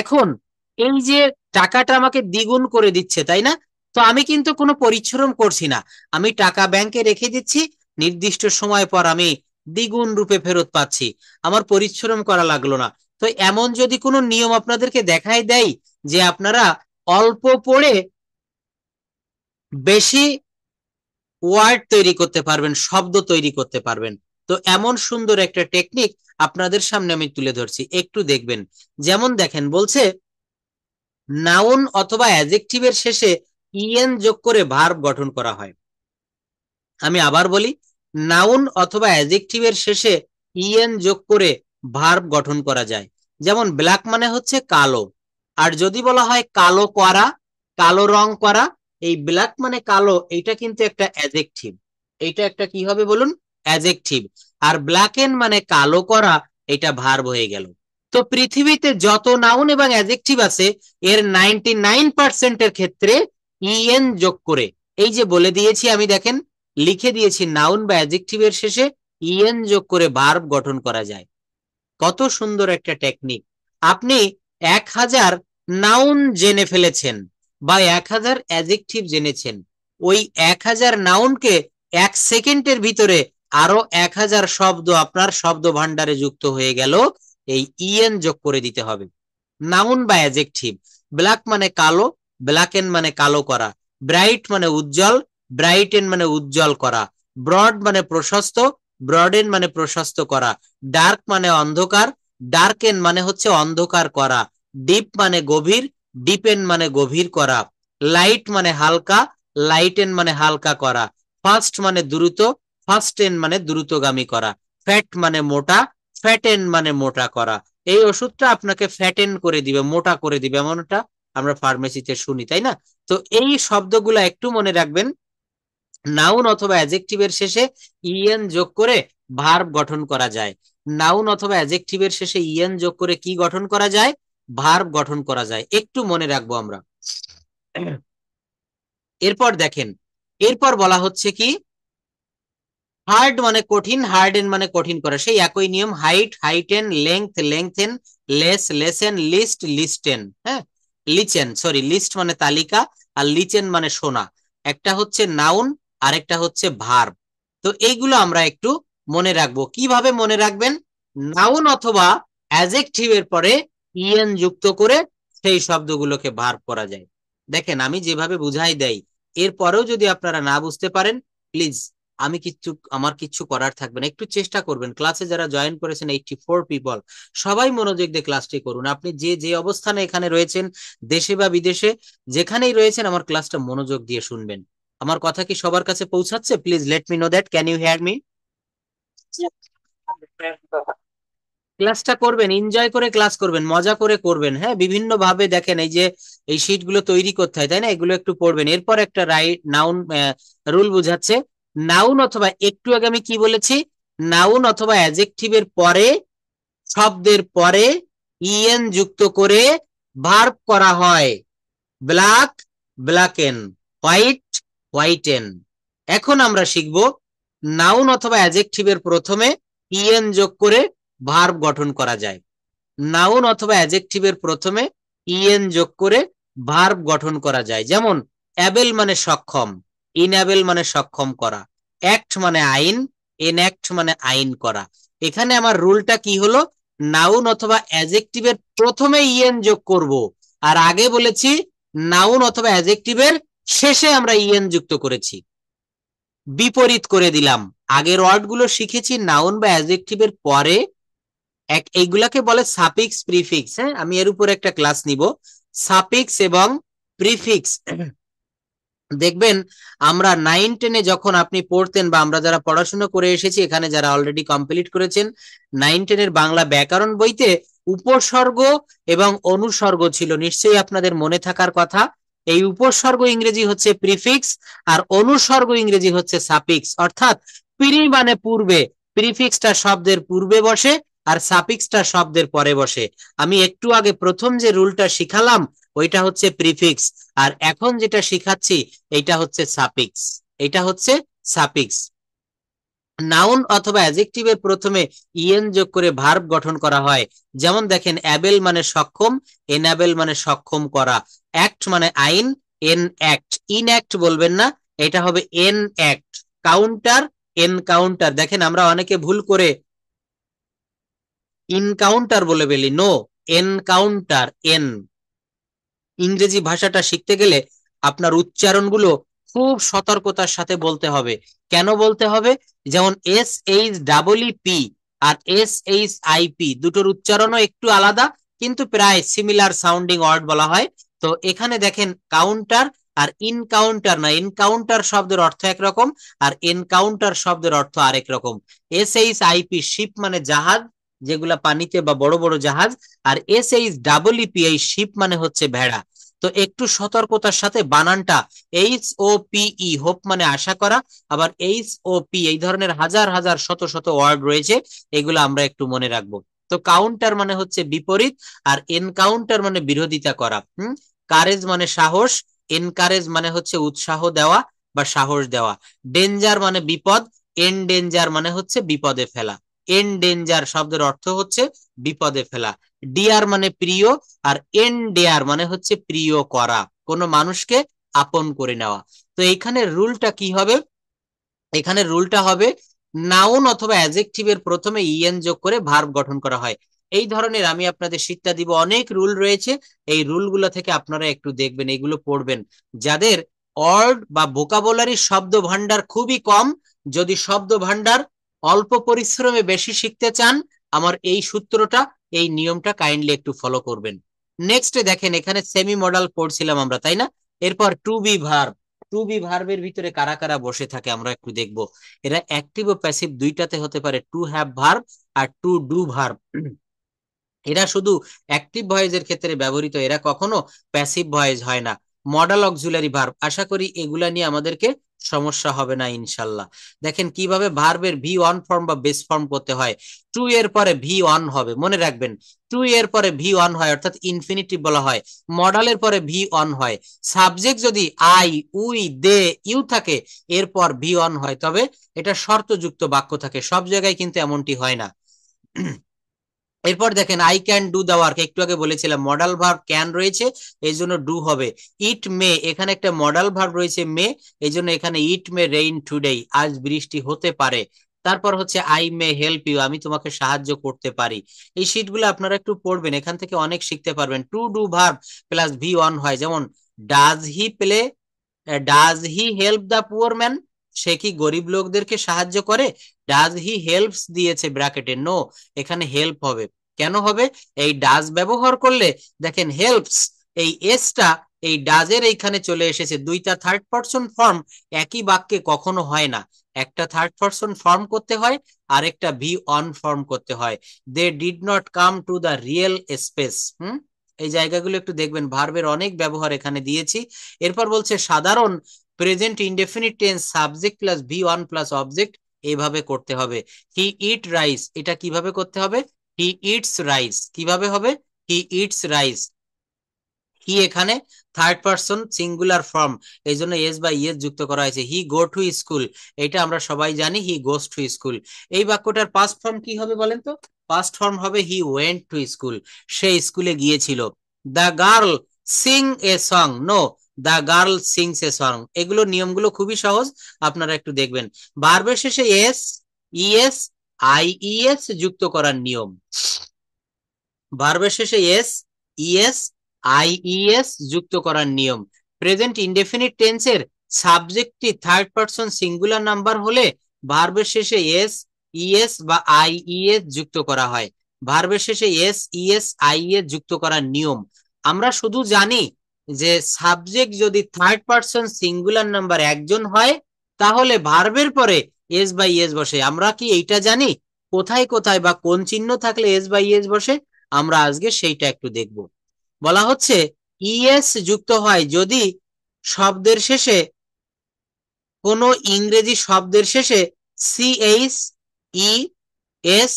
এখন এই যে টাকাটা আমাকে দ্বিগুণ করে দিচ্ছে, তাই না? তো আমি কিন্তু কোনো পরিশ্রম করছি না, আমি টাকা ব্যাংকে রেখে দিচ্ছি, নির্দিষ্ট সময় পর আমি দ্বিগুণ রূপে ফেরত পাচ্ছি, আমার পরিশ্রম করা লাগলো না। তো এমন যদি কোনো নিয়ম আপনাদেরকে দেখাই দেয় যে আপনারা অল্প পড়ে বেশি ওয়ার্ড তৈরি করতে পারবেন, শব্দ তৈরি করতে পারবেন, তো এমন সুন্দর একটা টেকনিক আপনাদের সামনে আমি তুলে ধরছি, একটু দেখবেন। যেমন দেখেন, বলছে নাউন অথবা অ্যাডজেক্টিভের শেষে ইএন যোগ করে ভার্ব গঠন করা হয়। আমি আবার বলি, নাউন অথবা অ্যাডজেক্টিভের শেষে ইএন যোগ করে ভার্ব গঠন করা যায়। যেমন ব্ল্যাক মানে হচ্ছে কালো, আর যদি বলা হয় কালো করা, কালো রং করা, এই ব্ল্যাক মানে কালো, এইটা কিন্তু একটা অ্যাডজেক্টিভ, এইটা একটা কি হবে বলুন, অ্যাডজেক্টিভ। আর ব্ল্যাক এন্ড মানে কালো করা, এটা ভার্ব হয়ে গেল। তো পৃথিবীতে যত নাউন এবং অ্যাডজেক্টিভ আছে এর 99% এর ক্ষেত্রে ইএন যোগ করে, এই যে বলে দিয়েছি আমি, দেখেন লিখে দিয়েছি, নাউন বা অ্যাডজেক্টিভের শেষে ইএন যোগ করে ভার্ব গঠন করা যায়। কত সুন্দর একটা টেকনিক। আপনি 1000 নাউন জেনে ফেলেছেন বা 1000 অ্যাডজেক্টিভ জেনেছেন, ওই 1000 নাউনকে 1 সেকেন্ডের ভিতরে আরো 1000 শব্দ আপনার শব্দ ভান্ডারে যুক্ত হয়ে গেল, এই ইএন যোগ করে দিতে হবে। নাউন বা অ্যাডজেক্টিভ, ব্ল্যাক মানে কালো, ব্ল্যাকেন মানে কালো করা, ব্রাইট মানে উজ্জ্বল, ব্রাইটেন মানে উজ্জ্বল করা, ব্রড মানে প্রশস্ত, ব্রডেন মানে প্রশস্ত করা, ডার্ক মানে অন্ধকার, ডার্কেন মানে হচ্ছে অন্ধকার করা, ডিপ মানে গভীর, ডিপেন মানে গভীর করা, লাইট মানে হালকা, লাইটেন মানে হালকা করা, ফাস্ট মানে দ্রুত, ফাস্টেন মানে দ্রুতগামী করা, ফ্যাট মানে মোটা, ফ্যাটেন মানে মোটা করা। এই ওষুধটা আপনাকে ফ্যাটেন করে দিবে, মোটা করে দিবে, এমনটা আমরা ফার্মেসিতে শুনি, তাই না? তো এই শব্দগুলো একটু মনে রাখবেন। নাউন অথবা অ্যাডজেক্টিভের শেষে ইএন যোগ করে ভার্ব গঠন করা যায়। নাউন অথবা অ্যাডজেক্টিভের শেষে ইএন যোগ করে কি গঠন করা যায়? ভার্ব গঠন করা যায়, একটু মনে রাখবো আমরা। এরপর দেখেন, এরপর বলা হচ্ছে কি, হার্ড মানে কঠিন, হার্ডেন মানে কঠিন করা, সেই একই নিয়ম, height heighten, length lengthen, less lessen, list listen, হ্যাঁ, লিচেন, সরি, লিস্ট মানে তালিকা আর লিচেন মানে শোনা। একটা হচ্ছে নাউন, আরেকটা হচ্ছে ভার্ব। তো এইগুলো আমরা একটু মনে রাখবো। কিভাবে মনে রাখবেন? নাউন অথবা অ্যাডজেক্টিভের পরে ইএন যুক্ত করে সেই শব্দগুলোকে ভার্ব করা যায়। দেখেন আমি যেভাবে বুঝাই দেই, এরপরেও যদি আপনারা না বুঝতে পারেন, প্লিজ, আমার কিচ্ছু করার থাকবে না, একটু চেষ্টা করবেন। ক্লাসে যারা জয়েন করেছেন 84 পিপল, সবাই মনোযোগ দিয়ে ক্লাসটি করুন। আপনি যে যে অবস্থানে এখানে রয়েছেন, দেশে বা বিদেশে, যেখানেই রয়েছেন, আমার ক্লাসটা মনোযোগ দিয়ে শুনবেন। আমার কথা কি সবার কাছে পৌঁছাচ্ছে? Please let me know that, can you hear me? ক্লাসটা করবেন, এনজয় করে ক্লাস করবেন, মজা করে করবেন, হ্যাঁ, বিভিন্ন ভাবে। দেখেন এই যে এই শীট গুলো তৈরি করতে হয়, তাই না? এগুলো একটু পড়বেন। এরপর একটা রাইট নাউন রুল বুঝাচ্ছে, নাউন অথবা, একটু আগে আমি কি বলেছি, নাউন অথবা অ্যাডজেক্টিভের পরে, শব্দের পরে ইএন যুক্ত করে ভার্ব করা হয়। Black blacken, white whiten. এখন আমরা শিখব নাউন অথবা অ্যাডজেক্টিভের প্রথমে ইএন যোগ করে ভার্ব গঠন করা যায়। নাউন অথবা অ্যাডজেক্টিভের প্রথমে ইএন যোগ করে ভার্ব গঠন করা যায়। যেমন অ্যাবেল মানে সক্ষম, ইনঅ্যাবেল মানে সক্ষম করা, অ্যাক্ট মানে আইন, এনঅ্যাক্ট মানে আইন করা। এখানে আমার রুলটা কি হলো, নাউন অথবা অ্যাডজেক্টিভের প্রথমে ইএন যোগ করব, আর আগে বলেছি নাউন অথবা অ্যাডজেক্টিভের শেষে আমরা ইএন যুক্ত করেছি। বিপরীত করে দিলাম, আগের ওয়ার্ডগুলো শিখেছি নাউন বা অ্যাডজেক্টিভের পরে, এইগুলাকে বলে সাফিক্স প্রিফিক্স। হ্যাঁ, আমি এর উপর একটা ক্লাস নিব, সাফিক্স এবং প্রিফিক্স। দেখবেন আমরা 9-10-এ যখন আপনি পড়তেন, বা আমরা যারা পড়াশোনা করে এসেছি এখানে, যারা অলরেডি কমপ্লিট করেছেন 9-10-এর বাংলা ব্যাকরণ বইতে, উপসর্গ এবং অনুসর্গ ছিল, নিশ্চয়ই আপনাদের মনে থাকার কথা। এই উপসর্গ ইংরেজি হচ্ছে প্রিফিক্স, আর অনুসর্গ ইংরেজি হচ্ছে সাফিক্স। অর্থাৎ প্রি মানে পূর্বে, প্রিফিক্সটা শব্দের পূর্বে বসে আর সাফিক্সটা শব্দের পরে বসে। আমি একটু আগে প্রথম যে রুলটা শিখালাম ওইটা হচ্ছে প্রিফিক্স, আর এখন যেটা শিখাচ্ছি এটা হচ্ছে সাফিক্স, এটা হচ্ছে সাফিক্স। নাউন অথবা অ্যাডজেক্টিভের প্রথমে ইএন যোগ করে ভার্ব গঠন করা হয়। যেমন দেখেন, অ্যাবেল মানে সক্ষম, এনাবেল মানে সক্ষম করা, অ্যাক্ট মানে আইন, এন অ্যাক্ট, ইনঅ্যাক্ট বলবেন না, এটা হবে এন অ্যাক্ট। কাউন্টার, এনকাউন্টার, দেখেন আমরা অনেকে ভুল করে ইনকাউন্টার বলে ফেলি, নো, এনকাউন্টার, এন। ইংরেজি ভাষাটা শিখতে গেলে আপনার উচ্চারণগুলো খুব সতর্কতার সাথে বলতে হবে। কেন বলতে হবে? যেমন SHEE আর SHIP দুটোর উচ্চারণও একটু আলাদা, কিন্তু প্রায় সিমিলার সাউন্ডিং ওয়ার্ড বলা হয়। তো এখানে দেখেন কাউন্টার আর ইনকাউন্টার না, এনকাউন্টার শব্দের অর্থ একরকম আর এনকাউন্টার শব্দের অর্থ আরেক রকম। SHIP শিপ মানে জাহাজ, যেগুলা পানিতে বা বড় বড় জাহাজ, আর SHEEP এই শিপ মানে হচ্ছে ভেড়া। তো একটু সতর্কতার সাথে বানানটা, HOPE হোপ মানে আশা করা, আবার HOP এই ধরনের হাজার হাজার শত শত ওয়ার্ড রয়েছে, এগুলো আমরা একটু মনে রাখবো। তো কাউন্টার মানে হচ্ছে বিপরীত, আর এনকাউন্টার মানে বিরোধিতা করা। কারেজ মানে সাহস, এনকারেজ মানে হচ্ছে উৎসাহ দেওয়া বা সাহস দেওয়া। ডেঞ্জার মানে বিপদ, এনডেঞ্জার মানে হচ্ছে বিপদে ফেলা। এনডেঞ্জার শব্দের অর্থ হচ্ছে বিপদে ফেলা। ডিয়ার মানে প্রিয়, আর এনডেয়ার মানে হচ্ছে প্রিয় করা, কোনো মানুষকে আপন করে নেওয়া। তো এইখানে রুলটা কি হবে? এখানে রুলটা হবে নাউন অথবা অ্যাডজেক্টিভের প্রথমে ইএন যোগ করে ভার্ব গঠন করা হয়। এই ধরনের আমি আপনাদের শিক্ষা দিব, অনেক রুল রয়েছে। এই রুলগুলো থেকে আপনারা একটু দেখবেন, এগুলো পড়বেন। যাদের ওয়ার্ড বা ভোকাবুলারি শব্দ ভান্ডার খুবই কম, যদি শব্দ ভান্ডার অল্প পরিশ্রমে বেশি শিখতে চান, আমার এই সূত্রটা, এই নিয়মটা কাইন্ডলি একটু ফলো করবেন। নেক্সট দেখেন, এখানে সেমি মডাল পড়ছিলাম আমরা, তাই না? এরপর to be verb. To be ভার্বের ভিতরে কারা কারা বসে থাকে আমরা একটু দেখবো। এরা অ্যাক্টিভ ও প্যাসিভ দুইটাতে হতে পারে, টু হ্যাভ ভার্ব আর টু ডু ভার্ব। এরা শুধু অ্যাক্টিভ ভয়েসের ক্ষেত্রে ব্যবহৃত, এরা কখনো প্যাসিভ ভয়েস হয় না। মডাল অক্সিলারি ভার্ব, আশা করি এগুলা নিয়ে আমাদেরকে সমস্যা হবে না ইনশাল্লাহ। দেখেন কিভাবে ভার্বের ভি ওয়ান ফর্ম বা বেস ফর্ম করতে হয়। টু এর পরে ভি ওয়ান হবে, মনে রাখবেন। টু এর পরে ভি ওয়ান হয়, অর্থাৎ ইনফিনিটিভ বলা হয়। মডালের পরে ভি ওয়ান হয়। সাবজেক্ট যদি আই, উই, দে, ইউ থাকে, এরপর ভি ওয়ান হয়, তবে এটা শর্তযুক্ত বাক্য থাকে, সব জায়গায় কিন্তু এমনটি হয় না। এরপর দেখেন, I can do the work, একটু আগে বলেছিলাম মডাল ভার্ব ক্যান রয়েছে, এই জন্য ডু হবে। ইট মে, এখানে একটা মডাল ভার্ব রয়েছে মে, এই জন্য এখানে ইট মে রেইন টুডে, আজ বৃষ্টি হতে পারে। তারপর হচ্ছে আই মে হেল্প ইউ, আমি তোমাকে সাহায্য করতে পারি। এই শীটগুলো আপনারা একটু পড়বেন, এখান থেকে অনেক শিখতে পারবেন। To do verb plus V one হয়, যেমন does he play, does he help the poor man, সে কি গরিব লোকদেরকে সাহায্য করে? ডাজ হি হেল্পস দিয়েছে ব্র্যাকেটে, নো, এখানে হেল্প হবে। কেন হবে? এই ডাজ ব্যবহার করলে দেখেন হেল্পস, এই এসটা এই ডাজের এইখানে চলে এসেছে। দুইটা থার্ড পারসন ফর্ম একই বাক্যে কখনো হয় না, একটা থার্ড পারসন ফর্ম করতে হয়, আরেকটা ভি অন ফর্ম করতে হয়। They did not come to the real space. এই জায়গাগুলো একটু দেখবেন, ভার্বের অনেক ব্যবহার এখানে দিয়েছি। এরপর বলছে সাধারণ present indefinite tense subject plus V one plus object, এইভাবে করতে হবে। হি ইট রাইস, এটা কিভাবে করতে হবে? হি ইটস রাইস, কিভাবে হবে? He eats rice. হি এখানে থার্ড পারসন সিঙ্গুলার ফর্ম, এই জন্য এস বা ইএস যুক্ত করা হয়েছে। হি গো টু স্কুল, এটা আমরা সবাই জানি, হি গোস টু স্কুল। এই বাক্যটার পাস্ট ফর্ম কি হবে বলেন তো? পাস্ট ফর্ম হবে হি ওয়েন্ট টু স্কুল, সে স্কুলে গিয়েছিল। The girl sing a song, no, the girl sings a song. এগুলো নিয়মগুলো খুবই সহজ, আপনারা একটু দেখবেন। ভার্বের শেষে এস, ইএস, আইইএস যুক্ত করার নিয়ম। ভার্বের শেষে এস, ইএস, আইইএস যুক্ত করার নিয়ম। প্রেজেন্ট ইনডেফিনিট টেন্সের সাবজেক্টটি থার্ড পারসন সিঙ্গুলার নাম্বার হলে ভার্বের শেষে এস, ইএস বা আইইএস যুক্ত করা হয়। ভার্বের শেষে এস, ইএস, আইইএস যুক্ত করার নিয়ম। আমরা শুধু জানি যে সাবজেক্ট যদি থার্ড পারসন সিঙ্গুলার নাম্বার একজন হয়, তাহলে ভার্বের পরে এস বা ইএস বসে। আমরা কি এইটা জানি কোথায় কোথায় বা কোন চিহ্ন থাকলে এস বা ইএস বসে? আমরা আজকে সেইটা একটু দেখব। বলা হচ্ছে ইএস যুক্ত হয় যদি শব্দের শেষে, কোন ইংরেজি শব্দের শেষে CH, E, S,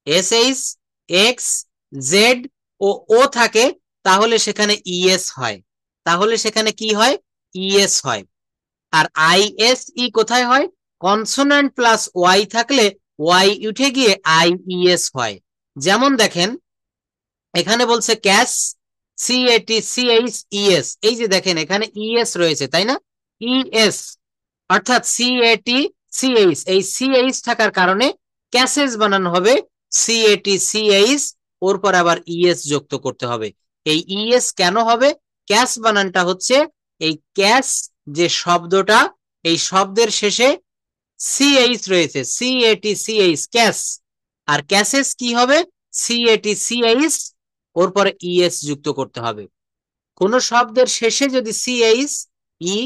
SH, x, Z O O থাকে, তাহলে সেখানে ইএস হয়। তাহলে সেখানে কি হয়? ইএস হয়। আর আইএসই কোথায় হয়? কনসোনেন্ট প্লাস ওয়াই থাকলে ওয়াই উঠে গিয়ে আই ইএস হয়। যেমন দেখেন এখানে বলছে ক্যাশ সিএটি সিএইচ ইএস, এই যে দেখেন এখানে ইএস রয়েছে তাই না, ইএস অর্থাৎ সিএটি সিএইচ, এই সিএইচ থাকার কারণে ক্যাশেস বানানো হবে সিএটি সিএইচ, ওর পর আবার ইএস যুক্ত করতে হবে। এই ইএস কেন হবে? ক্যাশ বানানটা হচ্ছে এই ক্যাশ যে শব্দটা, এই শব্দের শেষে সিএইচ রয়েছে, সিএটি সিএইচ ক্যাশ, আর ক্যাশেস কি হবে সিএটি সিএইচ, ওর পরে ইএস যুক্ত করতে হবে। কোন শব্দের শেষে যদি CH E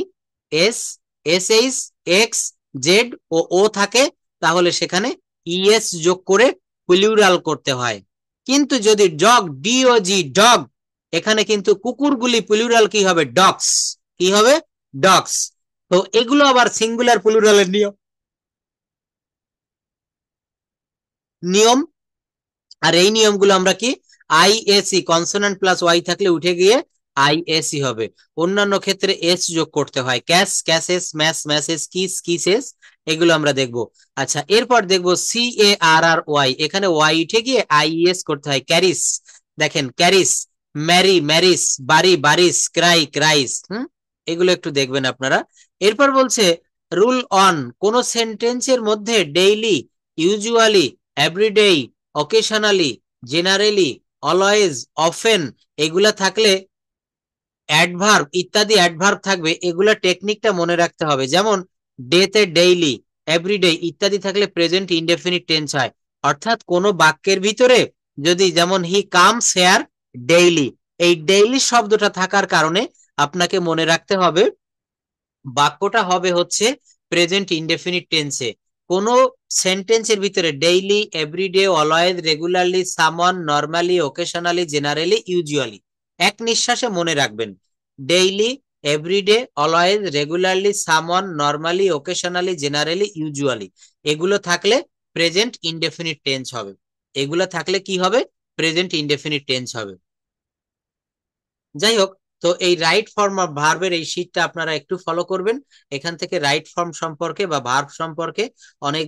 S S H X Z O O থাকে তাহলে সেখানে ইএস যোগ করে প্লুরাল করতে হয়। কিন্তু যদি ডগ ডিওজি ডগ, এখানে কিন্তু কুকুরগুলি প্লুরাল কি হবে ডগস, কি হবে ডগস। তো এগুলো আবার সিঙ্গুলার প্লুরালের নিয়ম নিয়ম আর এই নিয়মগুলো আমরা কি আইএসি কনসোনেন্ট প্লাস ওয়াই থাকলে উঠে গিয়ে আইএসি হবে। অন্যান্য ক্ষেত্রে এস যোগ করতে হয়, cash cashes mass masses kiss kisses, এগুলো আমরা দেখব। আচ্ছা এরপর দেখব C A R R Y, এখানে ওয়াই উঠে গিয়ে আইএস করতে হয়, ক্যারিস, দেখেন ক্যারিস, ম্যারি ম্যারিস, বাড়ি বারিস, ক্রাই ক্রাইস, এগুলো একটু দেখবেন আপনারা। এরপর বলছে রুল অন, কোন সেন্টেন্সের মধ্যে daily, usually, everyday, occasionally, generally, always, often এগুলা থাকলে অ্যাডভার্ব ইত্যাদি অ্যাডভার্ব থাকবে, এগুলা টেকনিকটা মনে রাখতে হবে। যেমন ডেতে ডেইলি, এভরিডে ইত্যাদি থাকলে প্রেজেন্ট ইনডেফিনিট টেন্স হয়। অর্থাৎ কোন বাক্যের ভিতরে যদি যেমন হি কামস হেয়ার ডেইলি, এই ডেইলি শব্দটা থাকার কারণে আপনাকে মনে রাখতে হবে বাক্যটা হবে হচ্ছে প্রেজেন্ট ইনডেফিনিট টেন্সে। কোন সেন্টেন্সের ভিতরে ডেইলি, এভরিডে, অলওয়েজ, রেগুলারলি, সামন, নরমালি, ওকেশনালি, জেনারেলি, ইউজুয়ালি, এক নিঃশ্বাসে মনে রাখবেন ডেইলি, এভরিডে, অলওয়েজ, রেগুলারলি, সামন, নরমালি, ওকেশনালি, জেনারেলি, ইউজুয়ালি, এগুলো থাকলে প্রেজেন্ট ইনডেফিনিট টেন্স হবে। এগুলো থাকলে কি হবে প্রেজেন্ট ইনডেফিনিট টেন্স হবে। যাই হোক, তো এই রাইট ফর্ম অফ ভার্বের এই শীটটা আপনারা একটু ফলো করবেন। এখান থেকে রাইট ফর্ম সম্পর্কে বা ভার্ব সম্পর্কে অনেক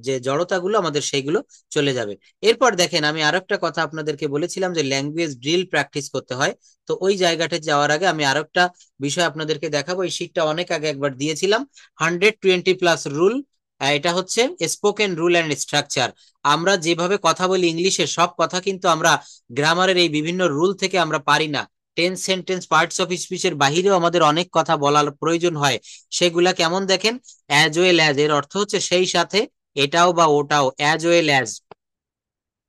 যে জড়তাগুলো আমাদের সেইগুলো চলে যাবে। এরপর দেখেন আমি আরেকটা কথা আপনাদেরকে বলেছিলাম যে ল্যাঙ্গুয়েজ ড্রিল প্র্যাকটিস করতে হয়। তো ওই জায়গাটা যাওয়ার আগে আমি আরেকটা বিষয় আপনাদেরকে দেখাবো। এই শীটটা অনেক আগে একবার দিয়েছিলাম, 120+ রুল। এটা হচ্ছে স্পোকেন রুল অ্যান্ড স্ট্রাকচার। আমরা যেভাবে কথা বলি ইংলিশে, সব কথা কিন্তু আমরা গ্রামারের এই বিভিন্ন রুল থেকে আমরা পারি না। টেন্স সেন্টেন্স পার্টস অফ স্পিচের বাহিরেও আমাদের অনেক কথা বলার প্রয়োজন হয়। সেগুলা কেমন দেখেন, অ্যাজ ওয়েল অ্যাজ, এর অর্থ হচ্ছে সেই সাথে, এটাও বা ওটাও, as well as,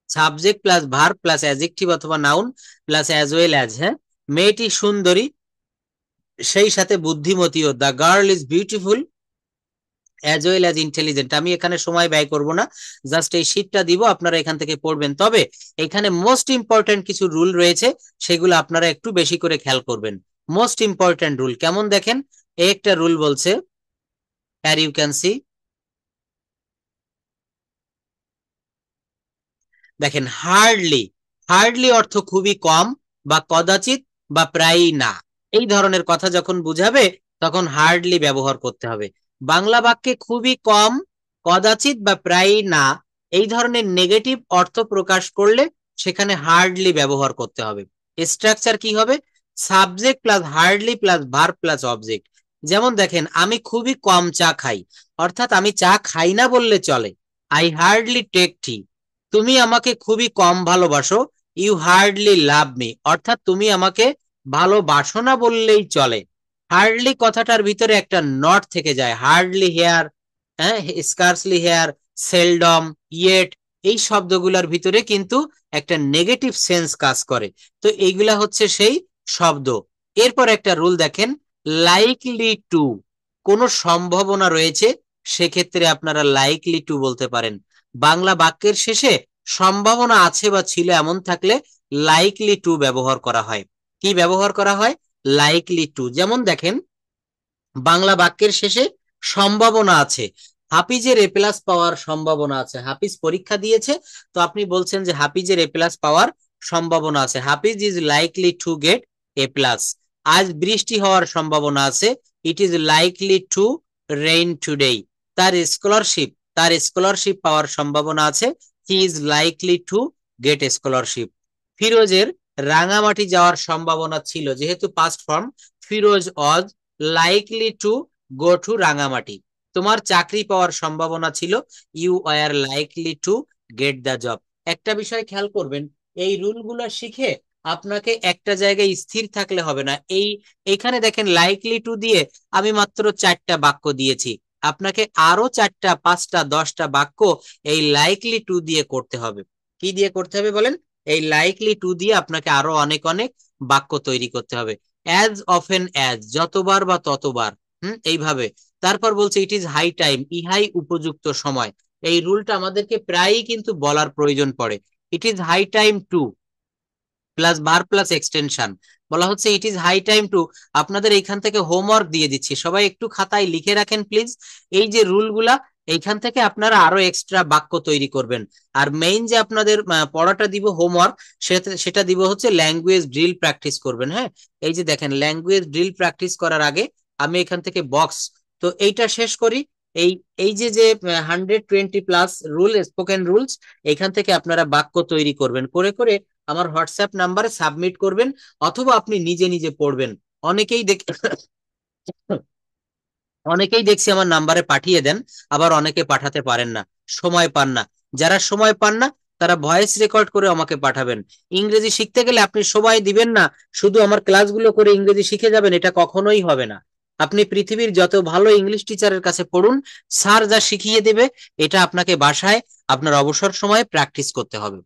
subject plus verb plus adjective অথবা noun plus as well as. হ্যাঁ, মেয়েটি সুন্দরী সেই সাথে বুদ্ধিমতীও, the girl is beautiful as well as intelligent. আমি এখানে সময় ব্যয় করব না, জাস্ট এই শীটটা দিব, আপনারা এখান থেকে পড়বেন। তবে এখানে মোস্ট ইম্পর্টেন্ট কিছু রুল রয়েছে, সেগুলো আপনারা একটু বেশি করে খেয়াল করবেন। মোস্ট ইম্পর্টেন্ট রুল কেমন দেখেন, একটা রুল বলছে, আর ইউ ক্যান সি, দেখেন হার্ডলি, হার্ডলি অর্থ খুবই কম বা কদাচিৎ বা প্রায়ই না, এই ধরনের কথা যখন বুঝাবে তখন হার্ডলি ব্যবহার করতে হবে। বাংলা বাক্যে খুবই কম, কদাচিৎ বা প্রায়ই না এই ধরনের নেগেটিভ অর্থ প্রকাশ করলে সেখানে হার্ডলি ব্যবহার করতে হবে। স্ট্রাকচার কি হবে, subject plus hardly plus verb plus object. যেমন দেখেন আমি খুবই কম চা খাই, অর্থাৎ আমি চা খাই না বললে চলে, আই হার্ডলি টেক টি। তুমি আমাকে খুবই কম ভালোবাসো, ইউ হার্ডলি লাভ মি, অর্থাৎ তুমি আমাকে ভালোবাসো না বললেই চলে। হার্ডলি কথাটার ভিতরে একটা নট থেকে যায়, হার্ডলি হেয়ার, হ্যাঁ, স্কার্সলি হেয়ার, সেলডম, ইয়েট, এই শব্দগুলোর ভিতরে কিন্তু একটা নেগেটিভ সেন্স কাজ করে। তো এইগুলা হচ্ছে সেই শব্দ। এরপর একটা রুল দেখেন, লাইকলি টু, কোন সম্ভাবনা রয়েছে সেক্ষেত্রে আপনারা লাইকলি টু বলতে পারেন। বাংলা বাক্যের শেষে সম্ভাবনা আছে বা ছিল এমন থাকলে লাইকলি টু ব্যবহার করা হয়। কি ব্যবহার করা হয়, লাইকলি টু। যেমন দেখেন বাংলা বাক্যের শেষে সম্ভাবনা আছে, হাফিজের এ প্লাস পাওয়ার সম্ভাবনা আছে, হাফিজ পরীক্ষা দিয়েছে, তো আপনি বলছেন যে হাফিজের এ প্লাস পাওয়ার সম্ভাবনা আছে, Hafiz is likely to get A plus. আজ বৃষ্টি হওয়ার সম্ভাবনা আছে, it is likely to rain today. তার স্কলারশিপ পাওয়ার সম্ভাবনা আছে। He is likely to get scholarship. ফিরোজের রাঙামাটি যাওয়ার সম্ভাবনা ছিল, যেহেতু পাস্ট ফর্ম, Firoz was likely to go to Rangamati. তোমার চাকরি পাওয়ার সম্ভাবনা ছিল, you are likely to get the job. একটা বিষয় খেয়াল করবেন, এই রুলগুলো শিখে আপনাকে একটা জায়গায় স্থির থাকলে হবে না। এইখানে দেখেন লাইকলি টু দিয়ে আমি মাত্র 4টা বাক্য দিয়েছি, আপনাকে আরো 4টা 5টা 10টা বাক্য এই লাইকলি টু দিয়ে করতে হবে। কি দিয়ে করতে হবে বলেন? এই লাইকলি টু দিয়ে আপনাকে আরো অনেক অনেক বাক্য তৈরি করতে হবে। অ্যাজ অফেন অ্যাজ, যতবার বা ততবার, এইভাবে। তারপর বলছে ইট ইজ হাই টাইম, ইহাই উপযুক্ত সময়। এই রুলটা আমাদেরকে প্রায়ই কিন্তু বলার প্রয়োজন পড়ে। It is high time to plus verb plus extension. বলা হচ্ছে it is high time to. আপনাদের এইখান থেকে হোমওয়ার্ক দিয়ে দিচ্ছি, সবাই একটু খাতায় লিখে রাখেন প্লিজ। এই যে রুলগুলা, এইখান থেকে আপনারা আরো এক্সট্রা বাক্য তৈরি করবেন। আর মেইন যে আপনাদের পড়াটা দিব হোমওয়ার্ক, সেটা দিব হচ্ছে ল্যাঙ্গুয়েজ ড্রিল প্র্যাকটিস করবেন। হ্যাঁ, এই যে দেখেন ল্যাঙ্গুয়েজ ড্রিল প্র্যাকটিস করার আগে আমি এখান থেকে বক্স, তো এইটা শেষ করি। এই এই যে যে 120+ রুল, স্পোকেন রুলস, এখান থেকে আপনারা বাক্য তৈরি করবেন, করে করে আমার হোয়াটসঅ্যাপ নাম্বারে সাবমিট করবেন, অথবা আপনি নিজে নিজে পড়বেন। অনেকেই দেখ অনেকেই দেখছি আমার নাম্বারে পাঠিয়ে দেন, আবার অনেকে পাঠাতে পারেন না, সময় পান না। যারা সময় পান না তারা ভয়েস রেকর্ড করে আমাকে পাঠাবেন। ইংরেজি শিখতে গেলে আপনি সময় দিবেন না, শুধু আমার ক্লাসগুলো করে ইংরেজি শিখে যাবেন, এটা কখনোই হবে না। আপনি পৃথিবীর যত ভালো ইংলিশ টিচারের কাছে পড়ুন, স্যার যা শিখিয়ে দেবে এটা আপনাকে বাসায় আপনার অবসর সময়ে প্র্যাকটিস করতে হবে।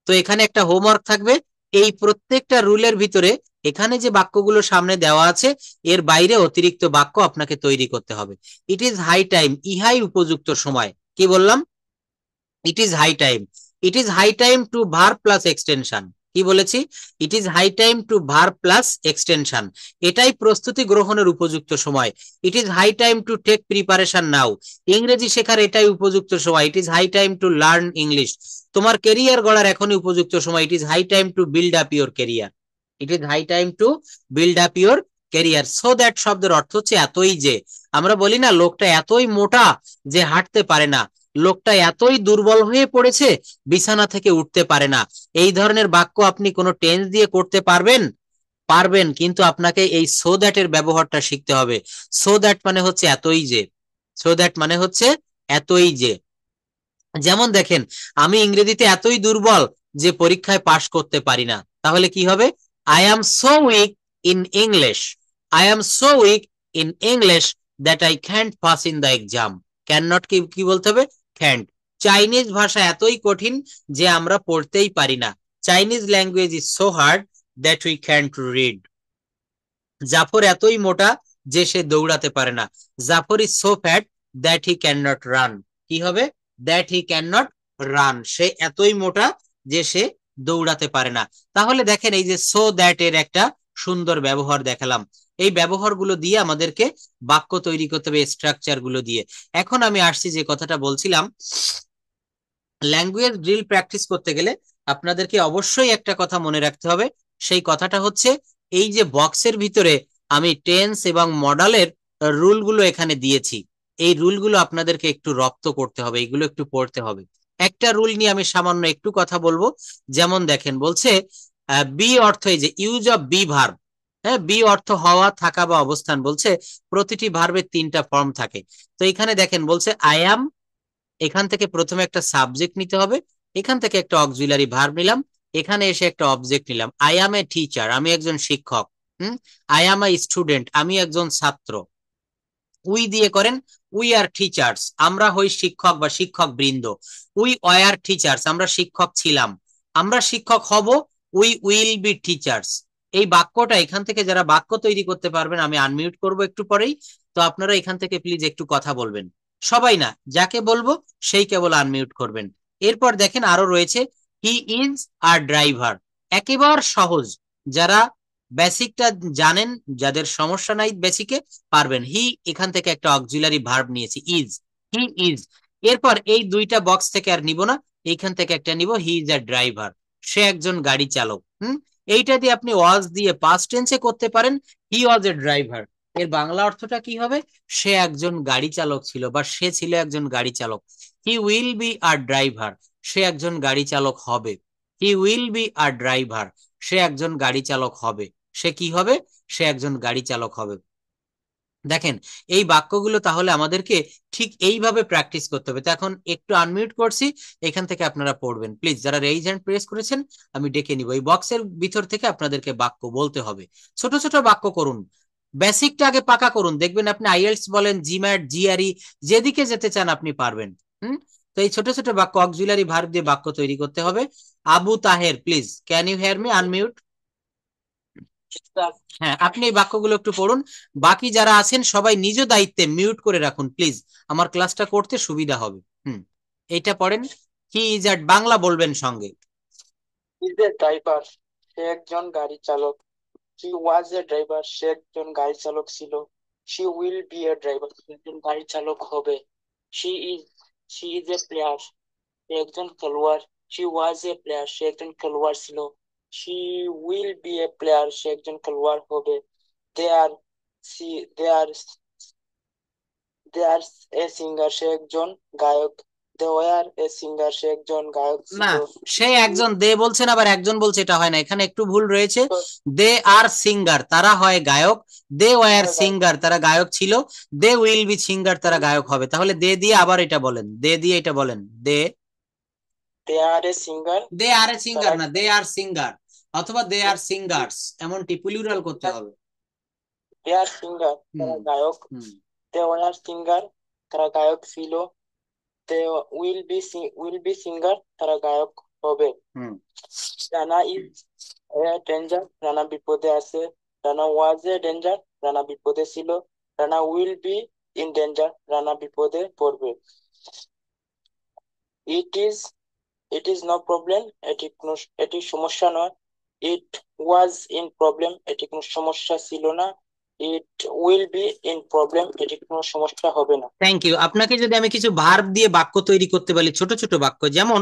তো এখানে একটা হোমওয়ার্ক থাকবে, এই প্রত্যেকটা রুলের ভিতরে এখানে যে বাক্যগুলো সামনে দেওয়া আছে এর বাইরে অতিরিক্ত বাক্য আপনাকে তৈরি করতে হবে। ইট ইজ হাই টাইম, ইহাই উপযুক্ত সময়। কি বললাম? It is high time. It is high time to verb plus extension. কি বলেছি? It is high time to verb plus extension. এটাই প্রস্তুতি গ্রহণের উপযুক্ত সময়। It is high time to take preparation now. ইংরেজি শেখার এটাই উপযুক্ত সময়। It is high time to learn English. তোমার কেরিয়ার গড়ার এখনই উপযুক্ত সময়। It is high time to build up your career. It is high time to build up your career. So that শব্দের অর্থ হচ্ছে এতই যে। আমরা বলি না লোকটা এতই মোটা যে হাঁটতে পারে না, লোকটা এতই দুর্বল হয়ে পড়েছে বিছানা থেকে উঠতে পারে না। এই ধরনের বাক্য আপনি কোনো টেন্স দিয়ে করতে পারবেন? পারবেন, কিন্তু আপনাকে এই সো দ্যাট এর ব্যবহারটা শিখতে হবে। সো দ্যাট মানে হচ্ছে এতই যে। সো দ্যাট মানে হচ্ছে এতই যে। যেমন দেখেন, আমি ইংরেজিতে এতই দুর্বল যে পরীক্ষায় পাশ করতে পারি না, তাহলে কি হবে? I am so weak in English. I am so weak in English that I can't pass in the exam. Can not কি কি বলতে হবে? ক্যান্ট। চাইনিজ ভাষা এতই কঠিন যে আমরা পড়তেই পারি না। Chinese language is so hard that we can't read. Jafar এতই মোটা যে সে দৌড়াতে পারে না। Jafar is so fat that he can not run. কি হবে? That he can not run. সে এতই মোটা যে সে দৌড়াতে পারে না। তাহলে দেখেন এই যে সো দ্যাট এর একটা সুন্দর ব্যবহার দেখালাম। এই ব্যবহারগুলো দিয়ে আমাদেরকে বাক্য তৈরি করতে হবে, স্ট্রাকচার গুলো দিয়ে। এখন আমি আসছি যে কথাটা বলছিলাম, ল্যাঙ্গুয়েজ ড্রিল প্র্যাকটিস করতে গেলে আপনাদেরকে অবশ্যই একটা কথা মনে রাখতে হবে। সেই কথাটা হচ্ছে, এই যে বক্সের ভিতরে আমি টেন্স এবং মডালের রুলগুলো এখানে দিয়েছি, এই রুলগুলো আপনাদেরকে একটু রপ্ত করতে হবে, এগুলো একটু পড়তে হবে। একটা রুল নিয়ে আমি সামান্য একটু কথা বলবো। যেমন দেখেন, বলছে বি অর্থ, এই যে ইউজ অফ বি ভার্ব। হ্যাঁ, বি অর্থ হওয়া, থাকা বা অবস্থান। বলছে প্রতিটি ভার্বের 3টা ফর্ম থাকে। তো এখানে দেখেন বলছে আই অ্যাম, এখান থেকে প্রথমে একটা সাবজেক্ট নিতে হবে, এখান থেকে একটা অক্সিলারি ভার্ব নিলাম, এখানে এসে একটা অবজেক্ট নিলাম। আই অ্যাম এ টিচার, আমি একজন শিক্ষক। আই অ্যাম এ স্টুডেন্ট, আমি একজন ছাত্র। উই দিয়ে করেন উই আর টিচার্স, আমরা হই শিক্ষক বা শিক্ষক বৃন্দ। উই ওয়ার টিচার্স, আমরা শিক্ষক ছিলাম। আমরা শিক্ষক হব, উই উইল বি টিচার্স। এই বাক্যটা এখান থেকে যারা বাক্য তৈরি করতে পারবেন, আমি আনমিউট করব একটু পরেই, তো আপনারা এখান থেকে প্লিজ একটু কথা বলবেন। সবাই না, যাকে বলবো সেই কেবল আনমিউট করবেন। এরপর দেখেন আরো রয়েছে হি ইজ আর ড্রাইভার। একেবারে সহজ, যারা বেসিকটা জানেন, যাদের সমস্যা নাই বেসিকে, পারবেন। হি, এখান থেকে একটা অক্সিলারি ভার্ব নিয়েছি ইজ, হি ইজ। এরপর এই 2টা বক্স থেকে আর নিব না, এইখান থেকে একটা নিব, হি ইজ আ ড্রাইভার, সে একজন গাড়ি চালক। এইটা দিয়ে আপনি ওয়াজ দিয়ে পাস্ট টেন্সে করতে পারেন, হি ওয়াজ এ ড্রাইভার। এর বাংলা অর্থটা কি হবে? সে একজন গাড়ি চালক ছিল বা সে ছিল একজন গাড়ি চালক। He will be a driver, সে একজন গাড়ি চালক হবে। He will be a driver, সে একজন গাড়ি চালক হবে। সে কি হবে? সে একজন গাড়ি চালক হবে। দেখেন এই বাক্যগুলো তাহলে আমাদেরকে ঠিক এইভাবে প্র্যাকটিস করতে হবে। তো এখন একটু আনমিউট করছি, এখান থেকে আপনারা পড়বেন প্লিজ। যারা রেইজ হ্যান্ড প্রেস করেছেন আমি ডেকে নিব। এই বক্সের ভিতর থেকে আপনাদেরকে বাক্য বলতে হবে। ছোট ছোট বাক্য করুন, বেসিকটা আগে পাকা করুন, দেখবেন আপনি আইএলটিএস বলেন, জিম্যাট, জিআরই, যেদিকে যেতে চান আপনি পারবেন। তো এই ছোট ছোট বাক্য অক্সিলারি ভার্ব দিয়ে বাক্য তৈরি করতে হবে। Abu Taher, please can you hear me? Unmute. হ্যাঁ, আপনি এই বাক্যগুলো একটু পড়ুন। বাকি যারা আছেন সবাই নিজ দায়িত্বে মিউট করে রাখুন প্লিজ, আমার ক্লাসটা করতে সুবিধা হবে। এইটা পড়েন। হি ইজ এ, বাংলা বলবেন সঙ্গে। ইজ এ ড্রাইভার, সে একজন গাড়ি চালক। হি ওয়াজ এ ড্রাইভার, সে একজন গাড়ি চালক ছিল। She will be a driver, সে একজন গাড়ি চালক হবে। She is she is a player, সে একজন খেলোয়াড়। শি ওয়াজ এ প্লেয়ার, সে একজন খেলোয়াড় ছিল। She will be a player, সে একজন খেলোয়াড় হবে। দে আর C they R they R a singer, সে একজন গায়ক। দে ওয়ার এ সিঙ্গার, সে একজন গায়ক না, ছিল। সে একজন, দে বলছেন আবার একজন বলছে, এটা হয় না, এখানে একটু ভুল রয়েছে। দে আর সিঙ্গার, তারা হয় গায়ক। দে ওয়ার সিঙ্গার, তারা গায়ক ছিল। দে উইল বি সিঙ্গার, তারা গায়ক হবে। তাহলে দে দিয়ে আবার এটা বলেন, দে দিয়ে এটা বলেন, দে দে আর a singer, they R a singer না, দে আর সিঙ্গার অথবা দে আর সিঙ্গার্স, এমনটি প্লুরাল করতে হবে। দে আর সিঙ্গার, তারা হুম গায়ক। হুম দে ওয়ার সিঙ্গার, তারা গায়ক ছিল। দে উইল বি সিঙ্গার, তারা গায়ক হবে। Hmm Rana is a danger, Rana বিপদে আছে। Rana was a danger, Rana বিপদে ছিল। Rana will be in danger, Rana বিপদে পড়বে। It is it is no problem, এটি সমস্যা নয়। ইট ওয়াজ ইন প্রবলেম, এটি কোনো সমস্যা ছিল না। It will be in problem, এটি কোনো সমস্যা হবে না। Thank you. আপনাকে যদি আমি কিছু ভার্ব দিয়ে বাক্য তৈরি করতে বলি, ছোট ছোট বাক্য, যেমন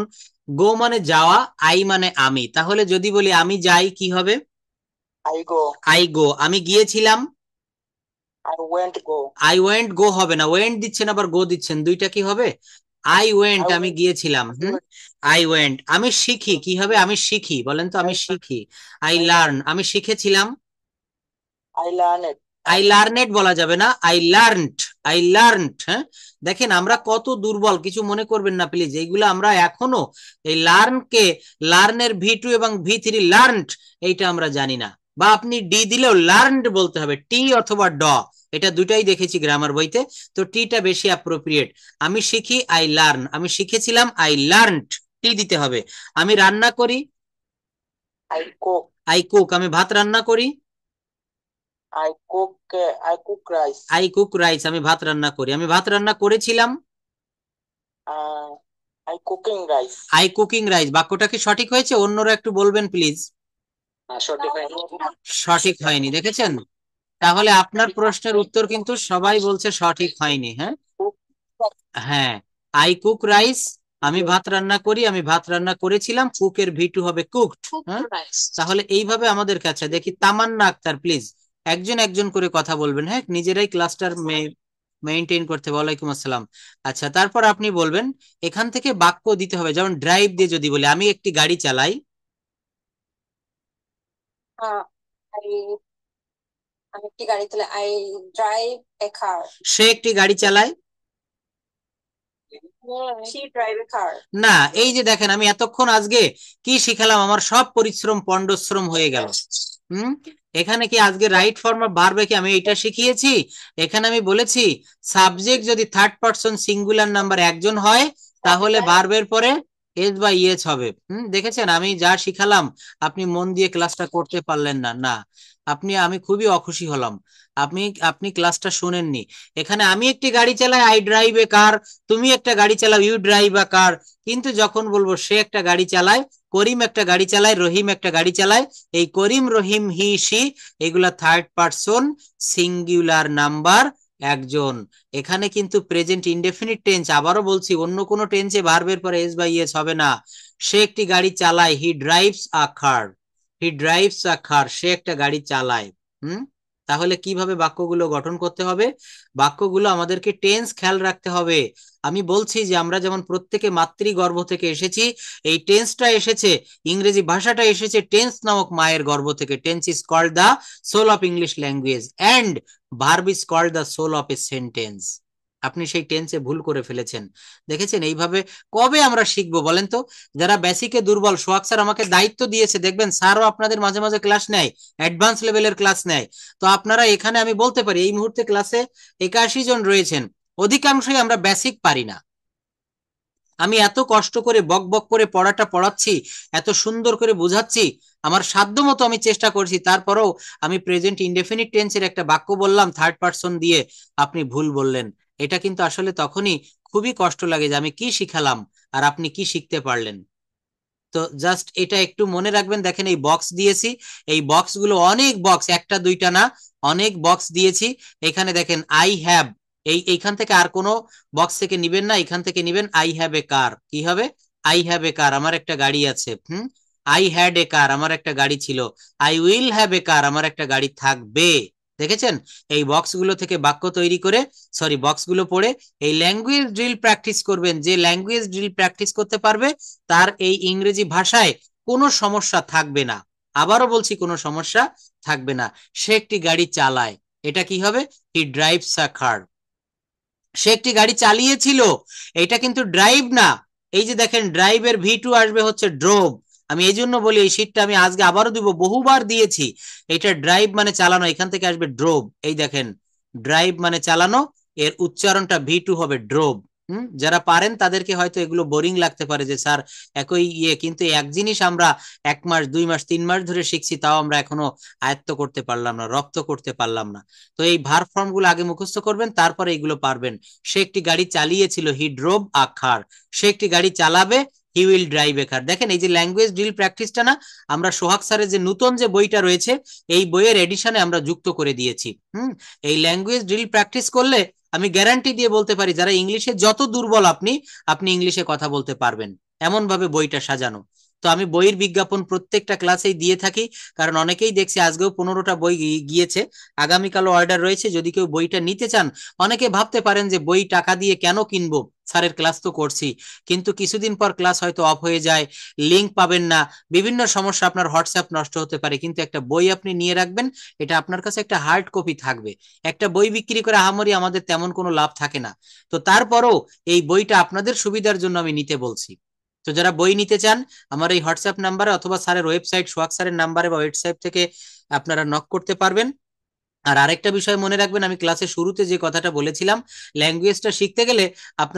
গো মানে যাওয়া, আই মানে আমি, তাহলে যদি বলি আমি যাই কি হবে? I go, I go. আমি গিয়েছিলাম, I went go, I went go হবে না, ওয়েন্ট দিচ্ছেন আবার গো দিচ্ছেন, দুইটা কি হবে? আই ওয়েন্ট, আই আমি ওয়েন্ট, গিয়েছিলাম। I went. আমি শিখি কি হবে? আমি শিখি, বলেন তো, আমি শিখি। আই আই লার্ন, আমি শিখেছিলাম। আই লার্নেড, আই লার্নেড বলা যাবে না, আই লার্নড। I learned. হ্যাঁ, দেখেন আমরা কত দুর্বল, কিছু মনে করবেন না প্লিজ, এইগুলো আমরা এখনো এই লার্ন কে, লার্নের ভি2 এবং ভি3, লার্নড এইটা আমরা জানি না। বা আপনি ডি দিলেও লার্নড বলতে হবে, টি অথবা ড, এটা দুটাই দেখেছি গ্রামার বইতে, তো টিটা বেশি অ্যাপ্রোপ্রিয়েট। আমি শিখি, আই লার্ন। আমি শিখেছিলাম, আই লার্নড, টি দিতে হবে। আমি রান্না করি, আই কুক, আই কুক। আমি ভাত রান্না করি, I cook, I cook rice, I cook rice. আমি ভাত রান্না করি। আমি ভাত রান্না করেছিলাম, I cooking rice. I cooking rice. বাক্যটা কি সঠিক হয়েছে? অন্যরা একটু বলবেন প্লিজ। সঠিক হয়নি। সঠিক হয়নি, দেখেছেন? তাহলে আপনার প্রশ্নের উত্তর কিন্তু সবাই বলছে সঠিক হয়নি। হ্যাঁ হ্যাঁ, আই কুক রাইস, আমি ভাত রান্না করি, আমি ভাত রান্না করেছিলাম, কুকের ভি2 হবে কুকড। হ্যাঁ, তাহলে এইভাবে আমাদের কাছে, দেখি তামান্না আক্তার প্লিজ একজন একজন করে কথা বলবেন, হ্যাঁ, নিজেরাই ক্লাসটার মেইনটেইন করতে। ওয়ালাইকুম আসসালাম। আচ্ছা, তারপর আপনি বলবেন, এখান থেকে বাক্য দিতে হবে, যেমন ড্রাইভ দিয়ে যদি বলি আমি একটি গাড়ি চালাই, আই আমি একটি গাড়ি চালাই, আই ড্রাইভ এ কার। সে একটি গাড়ি চালায়, শি ড্রাইভ এ কার। না। এই যে দেখেন আমি এতক্ষণ আজকে কি শিখালাম, আমার সব পরিশ্রম পণ্ডশ্রম হয়ে গেল। হুম, এখানে কি আজকে রাইট ফর্ম অফ ভার্বে কি আমি এটা শিখিয়েছি? এখানে আমি বলেছি সাবজেক্ট যদি থার্ড পারসন সিঙ্গুলার নাম্বার একজন হয় তাহলে ভার্বের পরে এস বা ইএস হবে। দেখেছেন আমি যা শিখালাম আপনি মন দিয়ে ক্লাসটা করতে পারলেন না, না, আমি খুবই অখুশি হলাম। আপনি আপনি ক্লাসটা শুনেননি। এখানে আমি একটি গাড়ি চালাই, আই ড্রাইভ এ কার, তুমি একটা গাড়ি চালাও, ইউ ড্রাইভ আ কার। কিন্তু যখন বলবো সে একটা গাড়ি চালায়, করিম একটা গাড়ি চালায়, রহিম একটা গাড়ি চালায়, এই করিম, রহিম, হি, সি এগুলা থার্ড পারসন সিঙ্গুলার নাম্বার একজন। এখানে কিন্তু প্রেজেন্ট ইনডেফিনিট টেন্স, আবারও বলছি অন্য কোনো টেন্সে ভার্বের পরে এস বা ইএস হবে না। সে একটি গাড়ি চালায়, হি ড্রাইভস আ কার, হি ড্রাইভস আ কার, সে একটা গাড়ি চালায়। হুম, তাহলে কিভাবে বাক্যগুলো গঠন করতে হবে? বাক্যগুলো আমাদেরকে টেন্স খেয়াল রাখতে হবে। আমি বলছি যে আমরা যেমন প্রত্যেকে মাতৃগর্ভ থেকে এসেছি, এই টেন্সটা এসেছে, ইংরেজি ভাষাটা এসেছে টেন্স নামক মায়ের গর্ভ থেকে। Tense is called the soul of English language and verb is called the soul of a sentence. আপনি সেই টেন্সে ভুল করে ফেলেছেন। দেখেছেন? এইভাবে কবে আমরা শিখবো বলেন তো? যারা বেসিকে দুর্বল, সোহাগ স্যার আমাকে দায়িত্ব দিয়েছে, দেখবেন স্যারও আপনাদের মাঝে মাঝে ক্লাস নেয়, অ্যাডভান্স লেভেলের ক্লাস নেয়। তো আপনারা এখানে আমি বলতে পারি এই মুহূর্তে ক্লাসে 81 জন রয়েছেন, অধিকাংশই আমরা বেসিক পারি না। আমি এত কষ্ট করে বক বক করে পড়াটা পড়াচ্ছি, এত সুন্দর করে বুঝাচ্ছি, আমার সাধ্য মতো আমি চেষ্টা করছি, তারপরেও আমি প্রেজেন্ট ইনডেফিনিট টেন্সের একটা বাক্য বললাম থার্ড পারসন দিয়ে, আপনি ভুল বললেন। এটা কিন্তু আসলে তখনই খুবই কষ্ট লাগে যে আমি কি শিখালাম আর আপনি কি শিখতে পারলেন। তো জাস্ট এটা একটু মনে রাখবেন। দেখেন এই বক্স দিয়েছি, এই বক্স গুলো অনেক বক্স, একটা দুইটা না, অনেক বক্স দিয়েছি। এখানে দেখেন আই হ্যাভ, এইখান থেকে আর কোনো বক্স থেকে নিবেন না, এখান থেকে নিবেন আই হ্যাভ এ কার। কি হবে? আই হ্যাভ এ কার, আমার একটা গাড়ি আছে। আই হ্যাড এ কার, আমার একটা গাড়ি ছিল। আই উইল হ্যাভ এ কার, আমার একটা গাড়ি থাকবে। দেখেছেন? এই বক্সগুলো থেকে বাক্য তৈরি করে, সরি বক্সগুলো পড়ে এই ল্যাঙ্গুয়েজ ড্রিল প্র্যাকটিস করবেন। যে ল্যাঙ্গুয়েজ ড্রিল প্র্যাকটিস করতে পারবে তার এই ইংরেজি ভাষায় কোনো সমস্যা থাকবে না। আবারও বলছি, কোনো সমস্যা থাকবে না। সে একটি গাড়ি চালায়, এটা কি হবে? হি ড্রাইভস আ কার। সে একটি গাড়ি চালিয়েছিল, এটা কিন্তু ড্রাইভ না। এই যে দেখেন ড্রাইভের ভি2 আসবে হচ্ছে ড্রোভ। আমি এই জন্য বলি এই শীটটা আমি আজকে আবারও দিব, বহুবার দিয়েছি। এটা ড্রাইভ মানে চালানো, এখান থেকে আসবে ড্রোভ। এই দেখেন ড্রাইভ মানে চালানো, এর উচ্চারণটা ভি2 হবে ড্রোভ। যারা পারেন তাদেরকে হয়তো এগুলো বোরিং লাগতে পারে যে স্যার একই ইয়ে, কিন্তু এক জিনিস আমরা 1 মাস 2 মাস 3 মাস ধরে শিখছি, তাও আমরা এখনো আয়ত্ত করতে পারলাম না, রপ্ত করতে পারলাম না। তো এই ভার্ব ফর্ম গুলো আগে মুখস্থ করবেন, তারপরে এইগুলো পারবেন। সে একটি গাড়ি চালিয়েছিল, হি ড্রোভ আ কার। সে একটি গাড়ি চালাবে, হি উইল ড্রাইভ এ কার। দেখেন এই যে ল্যাঙ্গুয়েজ ড্রিল প্র্যাকটিসটা না, আমরা সোহাগ স্যারের যে নতুন যে বইটা রয়েছে এই বইয়ের এডিশনে আমরা যুক্ত করে দিয়েছি। এই ল্যাঙ্গুয়েজ ড্রিল প্র্যাকটিস করলে আমি গ্যারান্টি দিয়ে বলতে পারি যারা ইংলিশে যত দুর্বল আপনি, আপনি ইংলিশে কথা বলতে পারবেন, এমন ভাবে বইটা সাজানো। তো আমি বইয়ের বিজ্ঞাপন প্রত্যেকটা ক্লাসেই দিয়ে থাকি, কারণ অনেকেই দেখছি আজকেও 15টা বই গিয়েছে, আগামীকালও অর্ডার রয়েছে। যদি কেউ বইটা নিতে চান, অনেকে ভাবতে পারেন যে বই টাকা দিয়ে কেন কিনবো, স্যারের ক্লাস তো করছি। কিন্তু কিছুদিন পর ক্লাস হয়তো অফ হয়ে যায়, লিঙ্ক পাবেন না, বিভিন্ন সমস্যা, আপনার হোয়াটসঅ্যাপ নষ্ট হতে পারে, কিন্তু একটা বই আপনি নিয়ে রাখবেন, এটা আপনার কাছে একটা হার্ড কপি থাকবে। একটা বই বিক্রি করে আহামরি আমাদের তেমন কোনো লাভ থাকে না। তো তারপরও এই বইটা আপনাদের সুবিধার জন্য আমি নিতে বলছি। তো যারা বই নিতে চান, আমার এই হোয়াটসঅ্যাপ নাম্বারে অথবা স্যারের ওয়েবসাইট সোহাগ স্যারের নাম্বারে বা ওয়েবসাইট থেকে আপনারা নক করতে পারবেন। আর আরেকটা বিষয় মনে রাখবেন, আমি ক্লাসের শুরুতে যে কথাটা বলেছিলাম, ল্যাঙ্গুয়েজটা শিখতে গেলে আপনার